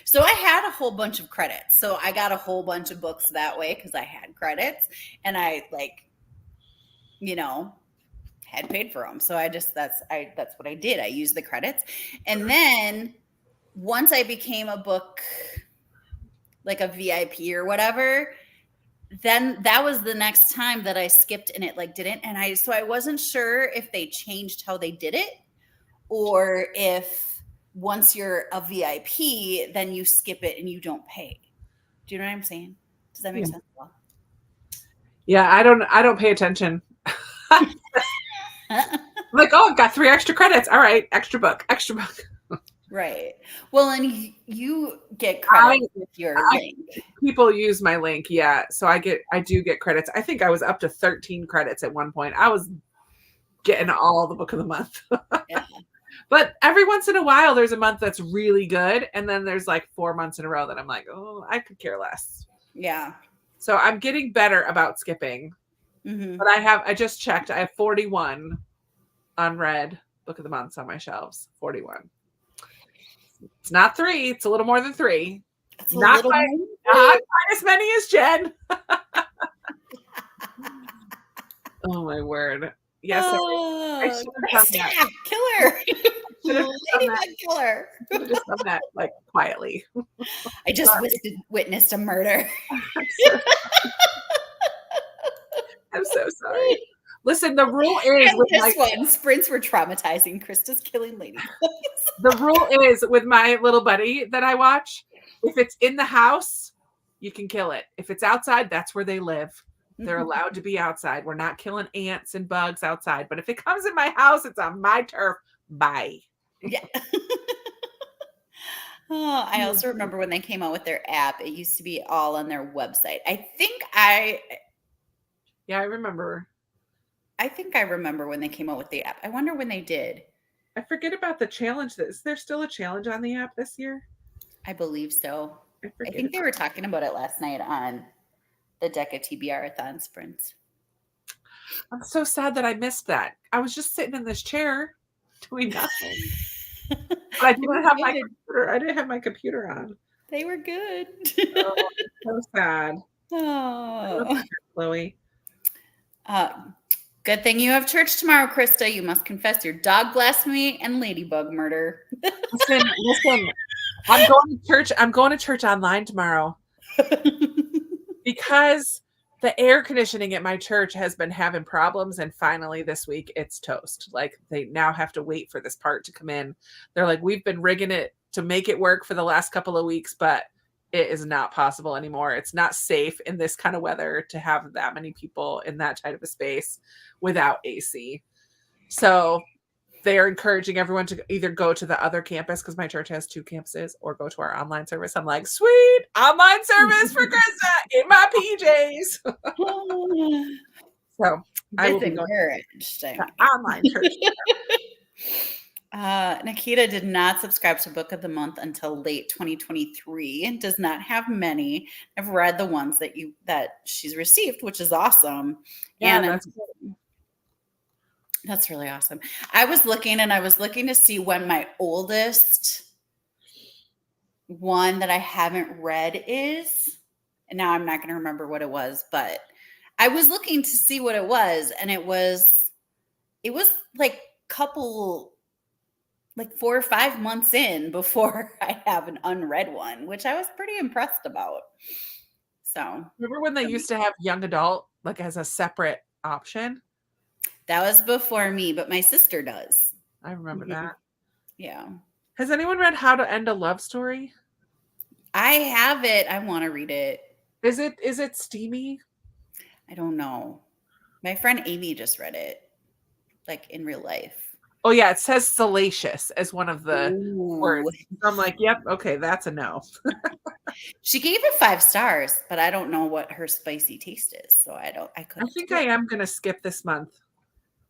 So I had a whole bunch of credits. So I got a whole bunch of books that way because I had credits and I like, you know, had paid for them. So that's what I did. I used the credits. And then once I became a book like a VIP or whatever, then that was the next time that I skipped and it like didn't. And I wasn't sure if they changed how they did it or if once you're a VIP, then you skip it and you don't pay. Do you know what I'm saying? Does that make Yeah. sense? Yeah, I don't pay attention. I'm like, oh, I've got 3 extra credits. All right, extra book. Right. Well, and you get I, credit with your I link. people use my link, yeah. So I do get credits. I think I was up to 13 credits at one point. I was getting all the book of the month. Yeah. But every once in a while there's a month that's really good, and then there's like 4 months in a row that I'm like, oh, I could care less. Yeah. So I'm getting better about skipping. Mm-hmm. But I just checked. I have 41 unread book of the months on my shelves. 41. It's not 3. It's a little more than 3. It's a Not little quite, more. not quite as many as Jen. Oh my word. Yes, I Oh, should have done that. Krista, killer. Should have done that. Ladybug killer. Should have just done that like quietly. I just Sorry. witnessed a murder. I'm so sorry. Listen, the rule is And this one, sprints were traumatizing. Krista's killing ladybugs. the rule is with my little buddy that I watch, if it's in the house, you can kill it. If it's outside, that's where they live. They're allowed to be outside. We're not killing ants and bugs outside. But if it comes in my house, it's on my turf. Bye. Yeah. Oh, I also remember when they came out with their app. It used to be all on their website. Yeah, I remember. I think I remember when they came out with the app. I wonder when they did. I forget about the challenge. Is there still a challenge on the app this year? I believe so. I I forget. think they were talking about it last night on the DECA TBR-a-thon sprints. I'm so sad that I missed that. I was just sitting in this chair doing nothing. But I didn't have my computer. I didn't have my computer on. They were good. Oh, so sad. Oh. Chloe. Good thing you have church tomorrow, Krista. You must confess your dog blasphemy and ladybug murder. Listen. I'm going to church. I'm going to church online tomorrow because the air conditioning at my church has been having problems, and finally this week it's toast. Like they now have to wait for this part to come in. They're like, we've been rigging it to make it work for the last couple of weeks, but it is not possible anymore. It's not safe in this kind of weather to have that many people in that tight of a space without AC. So they are encouraging everyone to either go to the other campus because my church has 2 campuses, or go to our online service. I'm like, sweet online service for Krista in my PJs. So I will be going to online church. Nikita did not subscribe to Book of the Month until late 2023 and does not have many. I've read the ones that she's received, which is awesome. Yeah, and that's really awesome. I was looking to see when my oldest one that I haven't read is. And now I'm not going to remember what it was, but I was looking to see what it was. And it was like 4 or 5 months in before I have an unread one, which I was pretty impressed about. So remember when they used to have young adult like as a separate option? That was before me, but my sister does. I remember that. Yeah. Has anyone read How to End a Love Story? I have it. I want to read it. Is it steamy? I don't know. My friend Amy just read it, like in real life. Oh yeah, it says salacious as one of the Ooh. words. I'm like, yep, okay, that's a no. She gave it 5 stars, but I don't know what her spicy taste is, so I I couldn't think do I it. am gonna skip this month.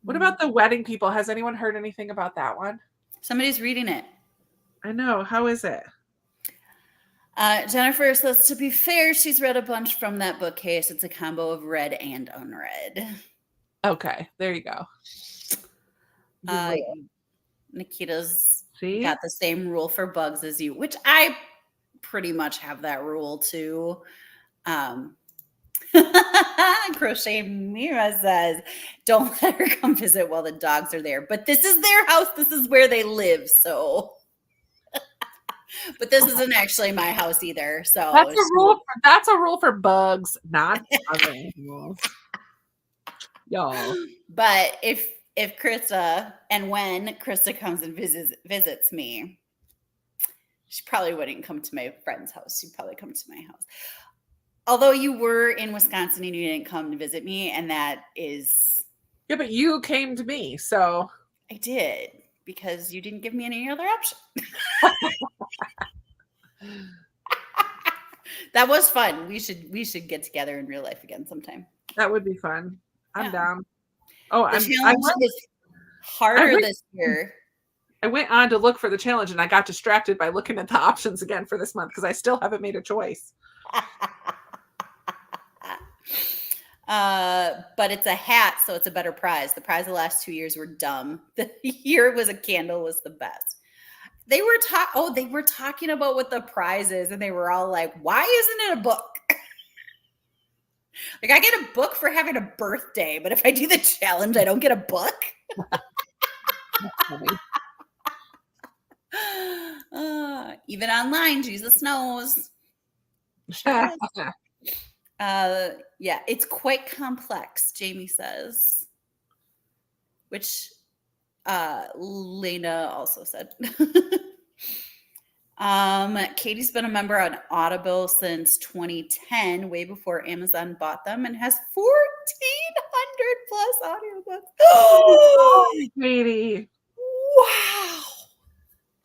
What Mm. about the wedding people? Has anyone heard anything about that one? Somebody's reading it. I know. How is it? Jennifer says, to be fair, she's read a bunch from that bookcase. It's a combo of read and unread. Okay, there you go. Uh, Great. Nikita's See? got the same rule for bugs as you, which I pretty much have that rule too. Um, Crochet Mira says, don't let her come visit while the dogs are there. But this is their house. This is where they live. So, but this isn't actually my house either. So, That's a rule for bugs, not other animals. Y'all. but if Krista and when Krista comes and visits me, she probably wouldn't come to my friend's house. She'd probably come to my house. Although you were in Wisconsin and you didn't come to visit me, and that is Yeah, but you came to me, so I did because you didn't give me any other option. That was fun. We should get together in real life again sometime. that would be fun. I'm Yeah. down. Oh, The I challenge went, is harder this year. I went on to look for the challenge and I got distracted by looking at the options again for this month because I still haven't made a choice. But it's a hat, so it's a better prize. The prize the last 2 years were dumb. The year it was a candle was the best. They were talking about what the prize is, and they were all like, "Why isn't it a book?" Like I get a book for having a birthday, but if I do the challenge, I don't get a book. Even online, Jesus knows. Sure is. Yeah, it's quite complex, Jamie says, which Lena also said. Katie's been a member on Audible since 2010, way before Amazon bought them, and has 1,400 plus audiobooks. Oh, Katie. Wow.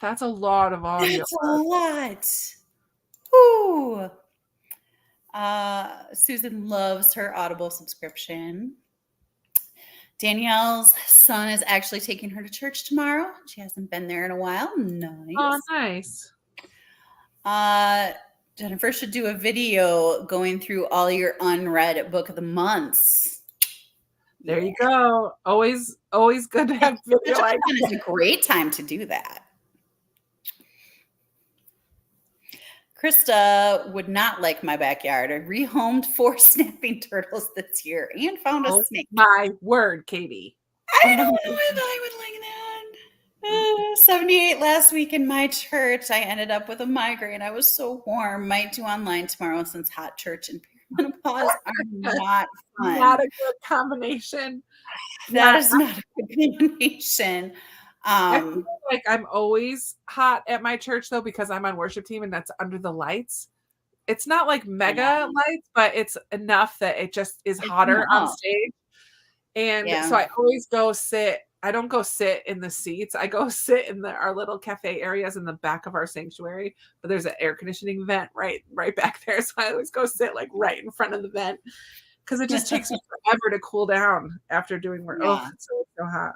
That's a lot of audio. That's a lot. Ooh. Susan loves her Audible subscription. Danielle's son is actually taking her to church tomorrow. She hasn't been there in a while. Nice. Oh, nice. Jennifer should do a video going through all your unread book of the months. There you go. Always good to have video. It's a great time to do that. Krista would not like my backyard. I rehomed 4 snapping turtles this year and found a snake. My word, Katie. I don't know if I would like that. 78 last week in my church. I ended up with a migraine. I was so warm. Might do online tomorrow since hot church and perimenopause are not fun. Not a good combination. That is not a good combination. I feel like I'm always hot at my church though because I'm on worship team and that's under the lights. It's not like mega lights, but it's enough that it just is hotter on stage. And so I always go sit. I don't go sit in the seats. I go sit in our little cafe areas in the back of our sanctuary. But there's an air conditioning vent right back there. So I always go sit like right in front of the vent because it just takes me forever to cool down after doing work. Yeah. Oh, it's so hot.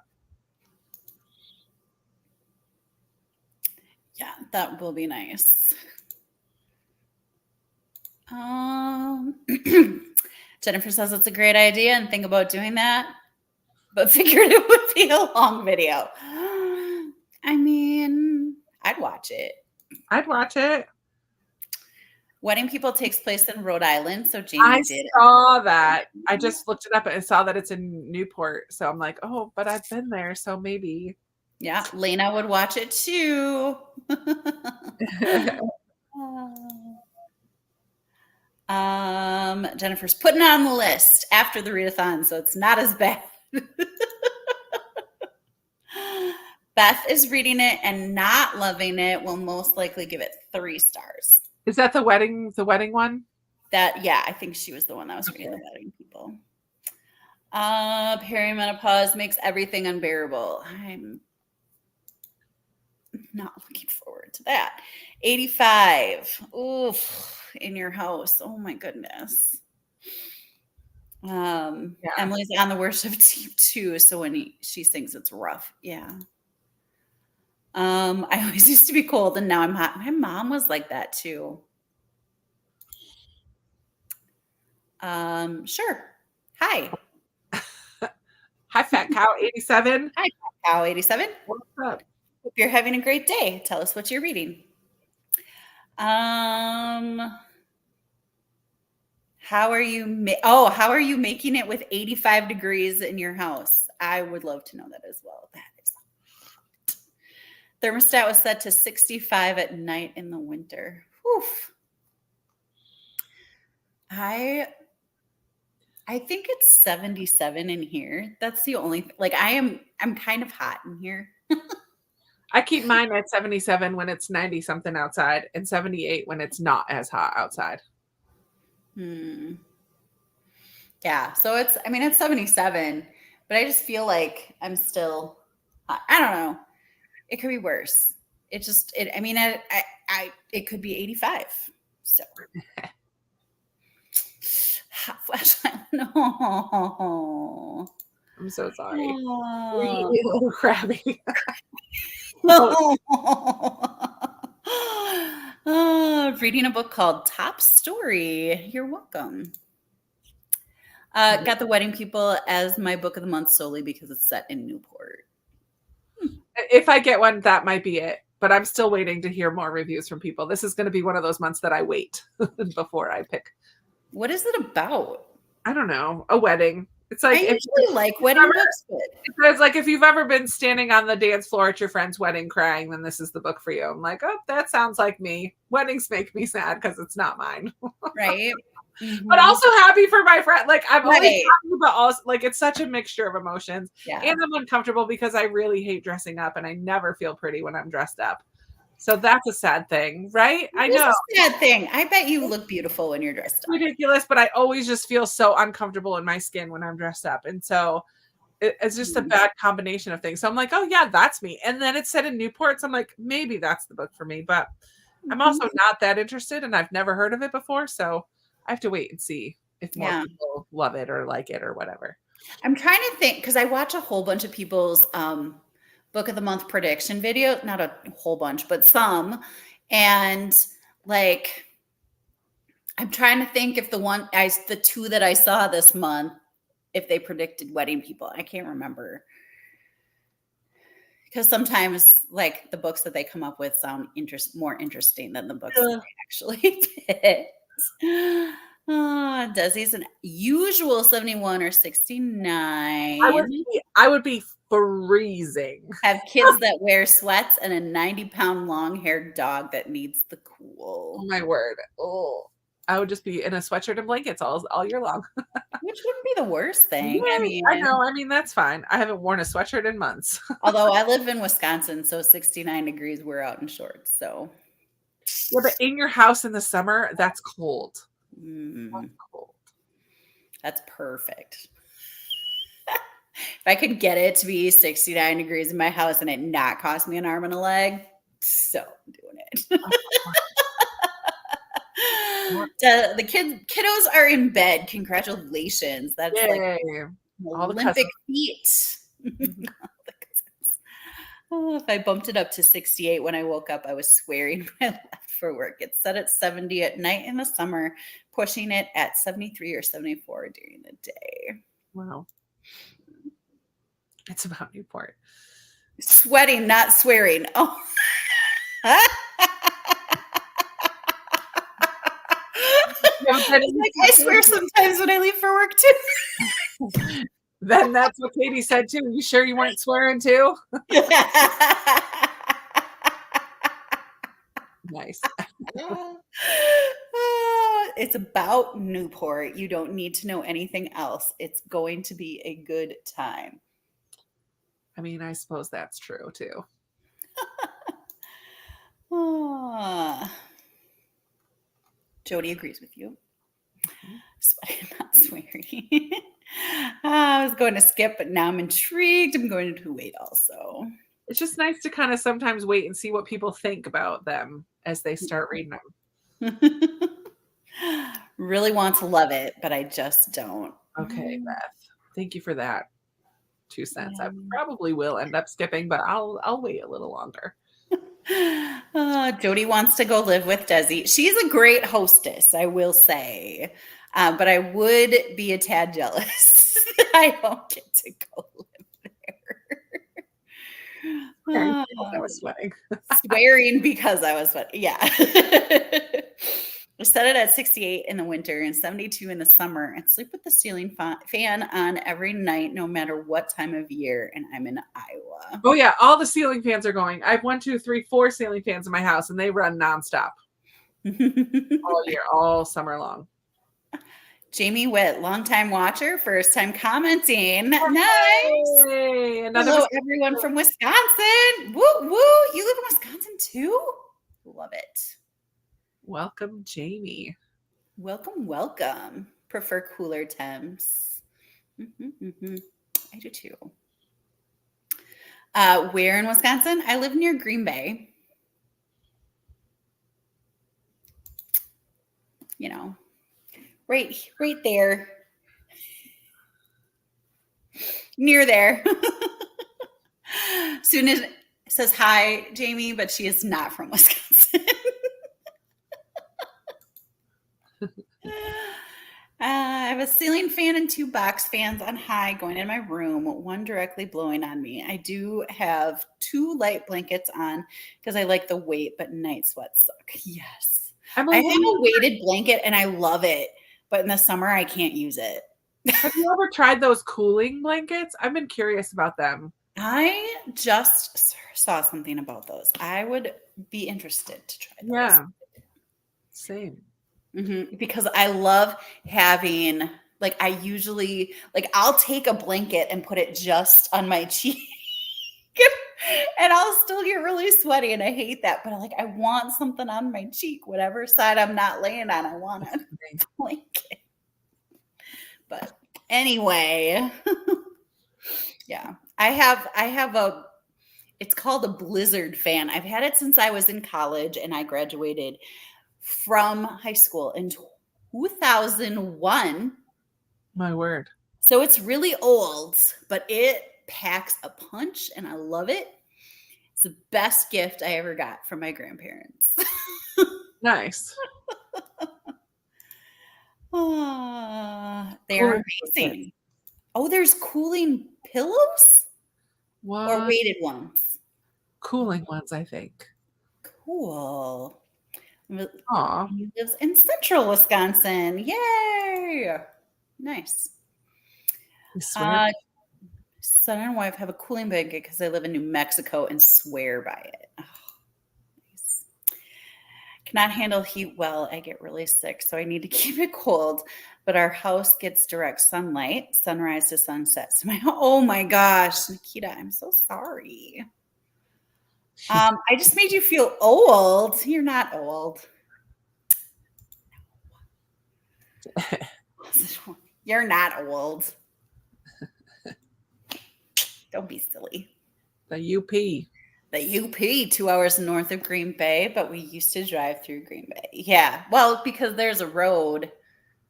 Yeah, that will be nice. Jennifer says it's a great idea and think about doing that, but figured it would be a long video. I mean, I'd watch it. Wedding People takes place in Rhode Island, so Jamie did. I saw that. I just looked it up and saw that it's in Newport. So I'm like, oh, but I've been there, so maybe. Yeah, Lena would watch it too. Jennifer's putting it on the list after the readathon, so it's not as bad. Beth is reading it and not loving it. Will most likely give it 3 stars. Is that the wedding one? I think she was the one that was reading the wedding people. Perimenopause makes everything unbearable. I'm not looking forward to that. 85. Oof, in your house. Oh my goodness. Emily's on the worship team too, so when she sings, it's rough. Yeah. I always used to be cold and now I'm hot. My mom was like that too. Sure. Hi. Hi, Fat Cow 87. Hi, Cow 87. What's up? Hope you're having a great day. Tell us what you're reading. How are you making it with 85 degrees in your house? I would love to know that as well. That is hot. Thermostat was set to 65 at night in the winter. Whew. I think it's 77 in here. That's the only like I'm kind of hot in here. I keep mine at 77 when it's 90 something outside and 78 when it's not as hot outside. Yeah, so it's 77, but I just feel like I'm still I don't know. It could be worse. It could be 85. So hot flashlight. No. I'm so sorry. Oh. Little crabby. Reading a book called Top Story. You're welcome. Got The Wedding People as my book of the month solely because it's set in Newport. If I get one, that might be it. But I'm still waiting to hear more reviews from people. This is going to be one of those months that I wait before I pick. What is it about? I don't know. A wedding. It's like I usually like wedding books, but it's like if you've ever been standing on the dance floor at your friend's wedding crying, then this is the book for you. I'm like, oh, that sounds like me. Weddings make me sad because it's not mine. Right. Mm-hmm. But also happy for my friend. Like I'm always Right. happy, but also like it's such a mixture of emotions. Yeah. And I'm uncomfortable because I really hate dressing up and I never feel pretty when I'm dressed up. So that's a sad thing, right? I know. It's a sad thing. I bet you look beautiful when you're dressed up. Ridiculous, but I always just feel so uncomfortable in my skin when I'm dressed up. And so it's just a bad combination of things. So I'm like, oh yeah, that's me. And then it's set in Newport. So I'm like, maybe that's the book for me. But I'm also not that interested and I've never heard of it before. So I have to wait and see if more people love it or like it or whatever. I'm trying to think because I watch a whole bunch of people's book of the month prediction video, not a whole bunch, but some. And like, I'm trying to think if the two that I saw this month, if they predicted wedding people. I can't remember. Because sometimes like the books that they come up with sound more interesting than the books that they actually picked. Desi's an usual 71 or 69. I would be freezing. Have kids that wear sweats and a 90-pound long-haired dog that needs the cool. Oh my word. Oh, I would just be in a sweatshirt and blankets all year long. Which wouldn't be the worst thing. Yeah, I know. I mean, that's fine. I haven't worn a sweatshirt in months. Although I live in Wisconsin, so 69 degrees, we're out in shorts. So yeah, but in your house in the summer, that's cold. That's cold. That's perfect. If I could get it to be 69 degrees in my house and it not cost me an arm and a leg, so I'm doing it. The kiddos are in bed. Congratulations. That's like Olympic feat. If I bumped it up to 68 when I woke up, I was swearing I left for work. It's set at 70 at night in the summer, pushing it at 73 or 74 during the day. Wow. It's about Newport. Sweating, not swearing. Oh. I swear sometimes when I leave for work too. Then that's what Katie said too. You sure you weren't swearing too? Nice. It's about Newport. You don't need to know anything else. It's going to be a good time. I mean, I suppose that's true too. Jody agrees with you. Sweating, not swearing. I was going to skip, but now I'm intrigued. I'm going to wait also. It's just nice to kind of sometimes wait and see what people think about them as they start reading them. Really want to love it, but I just don't. Okay, Beth. Thank you for that. 2 cents. I Yeah. probably will end up skipping, but I'll wait a little longer. Jody wants to go live with Desi. She's a great hostess, I will say. But I would be a tad jealous that I don't get to go live there. I was sweating. Swearing because I was sweating. Yeah. I set it at 68 in the winter and 72 in the summer and sleep with the ceiling fan on every night, no matter what time of year. And I'm in Iowa. Oh yeah, all the ceiling fans are going. I have 1, 2, 3, 4 ceiling fans in my house, and they run nonstop all year, all summer long. Jamie Witt, longtime watcher, first time commenting. Hey, nice. Hello, everyone from Wisconsin. Woo woo! You live in Wisconsin too? Love it. Welcome, Jamie. Welcome, welcome. Prefer cooler temps. I do too. Where in Wisconsin? I live near Green Bay. You know, right there. Near there. Soon says hi, Jamie, but she is not from Wisconsin. I have a ceiling fan and 2 box fans on high going in my room, one directly blowing on me. I do have 2 light blankets on because I like the weight, but night sweats suck. Yes. I have a weighted blanket and I love it, but in the summer I can't use it. Have you ever tried those cooling blankets? I've been curious about them. I just saw something about those. I would be interested to try those. Yeah. Same. Because I love having, like, I usually, like, I'll take a blanket and put it just on my cheek and I'll still get really sweaty and I hate that. But like, I want something on my cheek, whatever side I'm not laying on, I want a blanket. But anyway, yeah, I have it's called a Blizzard fan. I've had it since I was in college and I graduated from high school in 2001. My word. So it's really old, but it packs a punch and I love it. It's the best gift I ever got from my grandparents. Nice. They're amazing. Oh, there's cooling pillows? What? Or weighted ones? Cooling ones, I think. Cool. Aw. He lives in central Wisconsin. Yay! Nice. Son and wife have a cooling blanket because they live in New Mexico and swear by it. Oh, nice. Cannot handle heat well. I get really sick, so I need to keep it cold. But our house gets direct sunlight, sunrise to sunset. So oh my gosh, Nikita, I'm so sorry. I just made you feel old. You're not old. You're not old. Don't be silly. The UP. The UP, 2 hours north of Green Bay, but we used to drive through Green Bay. Yeah, well, because there's a road,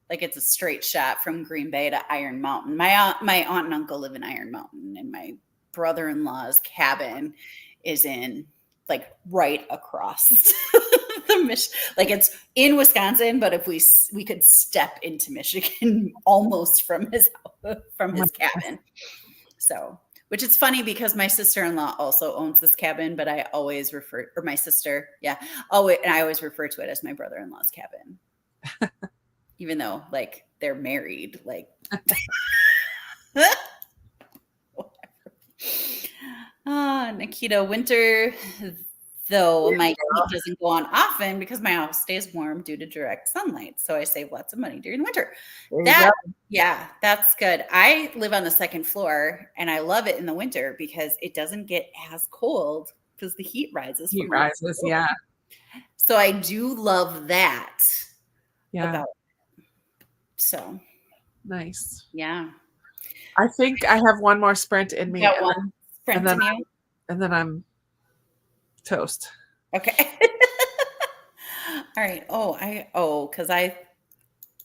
like it's a straight shot from Green Bay to Iron Mountain. My aunt and uncle live in Iron Mountain, and my brother-in-law's cabin is in, like, right across the like it's in Wisconsin, but if we could step into Michigan almost from his cabin. So, which is funny because my sister-in-law also owns this cabin, but I always my sister, yeah, and I always refer to it as my brother-in-law's cabin, even though, like, they're married, like. Nikita, winter, though, my heat doesn't go on often because my house stays warm due to direct sunlight. So I save lots of money during the winter. Yeah, that's good. I live on the 2nd floor and I love it in the winter because it doesn't get as cold because the heat rises. Yeah. So I do love that. Yeah. About So, Nice. yeah. I think I have one more sprint in me, Got and one sprint then in you. and then I'm toast. Okay. All right. Because I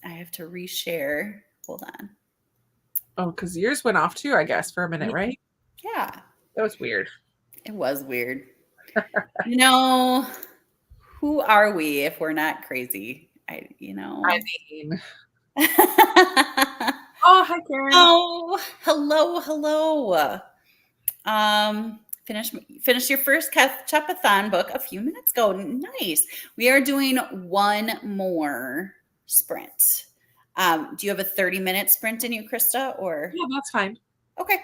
have to reshare. Hold on. Oh, because yours went off too, I guess, for a minute, right? Yeah, That was weird. it was weird. You know, who are we if we're not crazy? I mean, Oh, oh, hi, Karen. hello. Finish your first Ketchupathon book a few minutes ago. Nice. We are doing one more sprint. Do you have a 30-minute sprint in you, Krista? Or Yeah, that's fine. okay,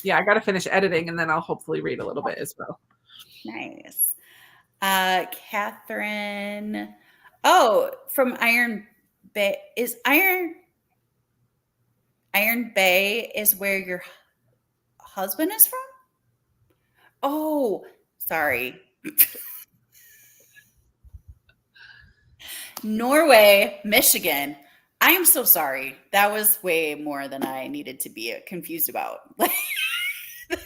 Yeah, I got to finish editing, and then I'll hopefully read a little bit as well. nice. Catherine. Oh, from Iron Bay. Is Iron Bay is where your husband is from? Oh, sorry. Norway, Michigan. I am so sorry. That was way more than I needed to be confused about. Like,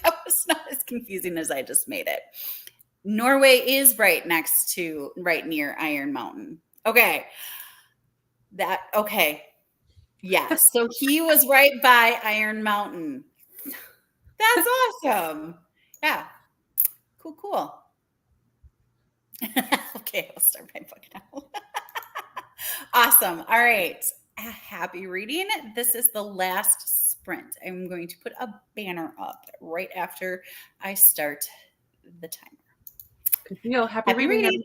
that was not as confusing as I just made it. Norway is right near Iron Mountain. Okay. Okay. Yes. So he was right by Iron Mountain. That's awesome. Yeah. Cool. Okay, I'll start my book now. Awesome. All right. Happy reading. This is the last sprint. I'm going to put a banner up right after I start the timer. Good deal. Happy Happy reading. reading.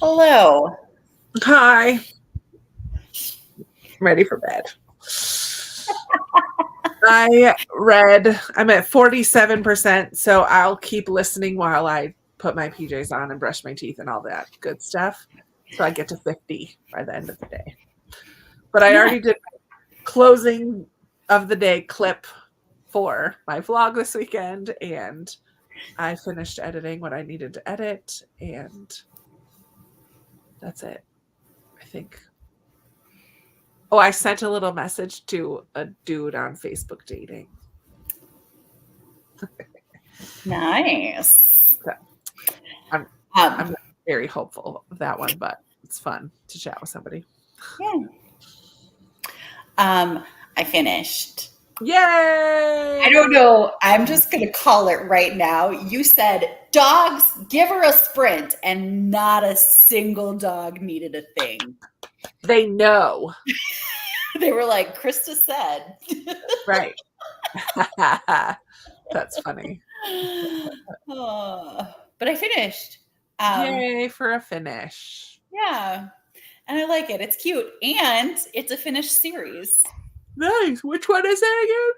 Hello. Hi. Ready for bed. I'm at 47%, so I'll keep listening while I put my PJs on and brush my teeth and all that good stuff. So I get to 50 by the end of the day. But I already did closing of the day clip for my vlog this weekend, and I finished editing what I needed to edit, and that's it, I think. Oh, I sent a little message to a dude on Facebook dating. Nice. So I'm Um, not very hopeful of that one, but it's fun to chat with somebody. yeah. I finished. Yay! I don't know. I'm just going to call it right now. You said, dogs, give her a sprint, and not a single dog needed a thing. They know. They were like, Krista said. Right. That's funny. But I finished. Yay for a finish. Yeah. And I like it. It's cute. And it's a finished series. Nice. Which one is it again?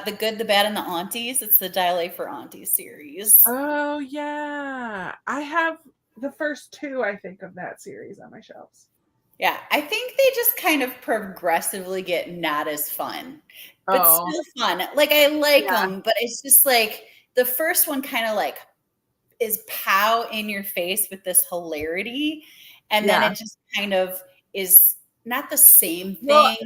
The Good, the Bad, and the Aunties. It's the Dial A for Aunties series. Oh, yeah. I have the first two, I think, of that series on my shelves. Yeah, I think they just kind of progressively get not as fun, but still fun. Like I like them, but it's just like the first one kind of like is pow in your face with this hilarity, and then it just kind of is not the same thing. Well,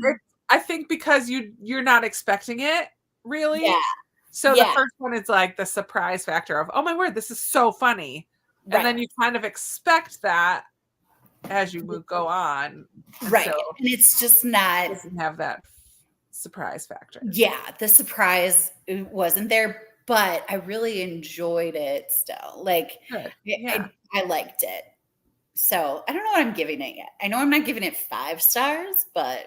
I think because you're not expecting it, really. Yeah. So the first one is like the surprise factor of, oh my word, this is so funny. Right. And then you kind of expect that as you go on. Right. So and it's just not. It doesn't have that surprise factor. Yeah. The surprise wasn't there, but I really enjoyed it still. Like, I liked it. So I don't know what I'm giving it yet. I know I'm not giving it 5 stars, but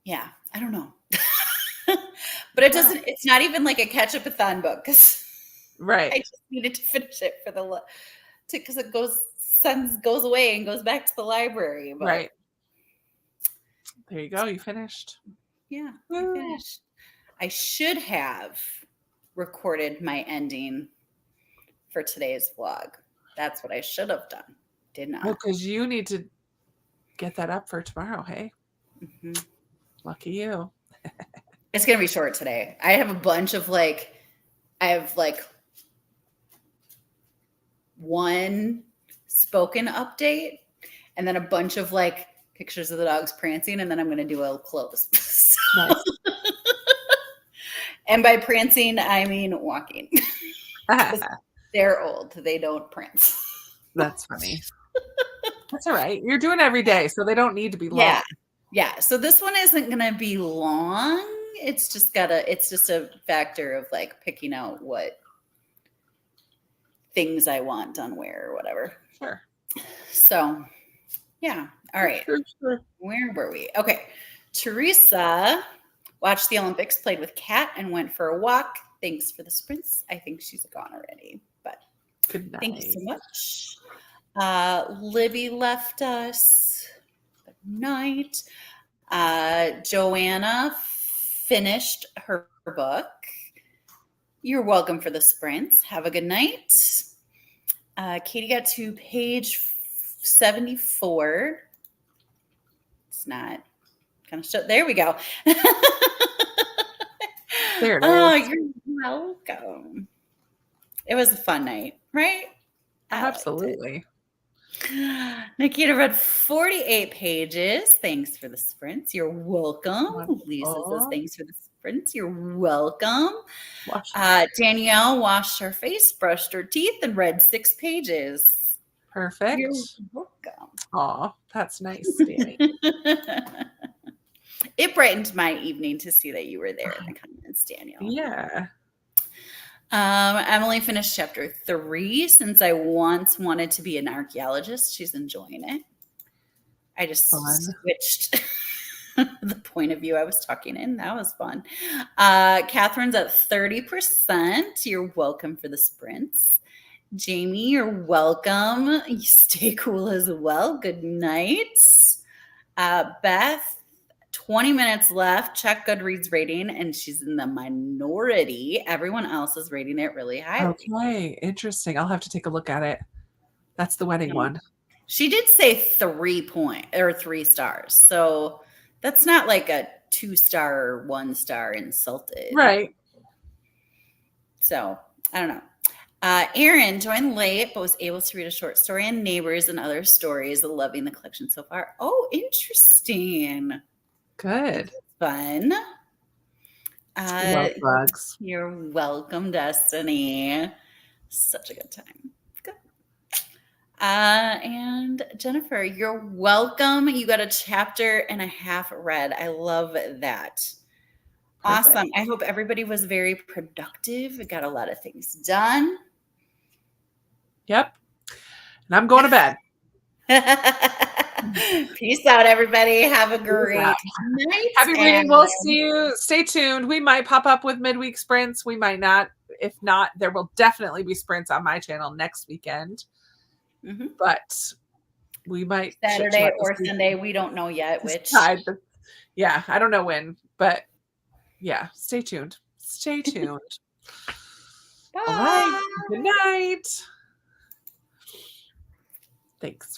yeah, I don't know. But it doesn't, it's not even like a Ketchupathon book because I just needed to finish it for because it goes away and goes back to the library. But right. There you go. You finished. Yeah, I finished. I should have recorded my ending for today's vlog. That's what I should have done. Did not. Well, because you need to get that up for tomorrow, hey? Mm-hmm. Lucky you. It's going to be short today. I have a bunch of I have one spoken update and then a bunch of pictures of the dogs prancing, and then I'm going to do a close. Nice. And by prancing, I mean walking. They're old. They don't prance. That's funny. That's all right. You're doing every day, so they don't need to be long. Yeah. So this one isn't going to be long. It's just a factor of picking out what things I want done where or whatever. Sure. So, yeah. All right. Sure. Where were we? Okay. Teresa watched the Olympics, played with Kat, and went for a walk. Thanks for the sprints. I think she's gone already, but good night. Thank you so much. Libby left us. Good night. Joanna finished her book. You're welcome for the sprints. Have a good night. Katie got to page 74. It's not kind of there we go. There it is. Oh, you're welcome. It was a fun night, right? Absolutely. Nikita read 48 pages. Thanks for the sprints. You're welcome. Wonderful. Lisa says thanks for the sprints. You're welcome. Danielle washed her face, brushed her teeth, and read 6 pages. Perfect. You're welcome. Aw, that's nice, Danny. It brightened my evening to see that you were there in the comments, Danielle. Yeah. Emily finished chapter 3 since I once wanted to be an archaeologist. She's enjoying it. I just switched the point of view I was talking in. That was fun. Catherine's at 30%. You're welcome for the sprints. Jamie, you're welcome. You stay cool as well. Good night. Beth, 20 minutes left. Check Goodreads rating, and she's in the minority. Everyone else is rating it really highly. Okay, interesting. I'll have to take a look at it. That's the wedding one. She did say 3 stars. So that's not like a 2-star or 1-star insulted. Right. So I don't know. Erin joined late, but was able to read a short story on Neighbors and other stories. Loving the collection so far. Oh, interesting. Good. Fun. Love bugs. You're welcome, Destiny. Such a good time. Good. And Jennifer, you're welcome. You got a chapter and a half read. I love that. Perfect. Awesome. I hope everybody was very productive. We got a lot of things done. Yep. And I'm going to bed. Peace out, everybody. Have a great night. Happy reading. We'll see you. Stay tuned. We might pop up with midweek sprints. We might not. If not, there will definitely be sprints on my channel next weekend. Mm-hmm. But we might Saturday or Sunday. We don't know yet which. Yeah, I don't know when, but yeah, stay tuned. Stay tuned. Bye. All right. Good night. Thanks for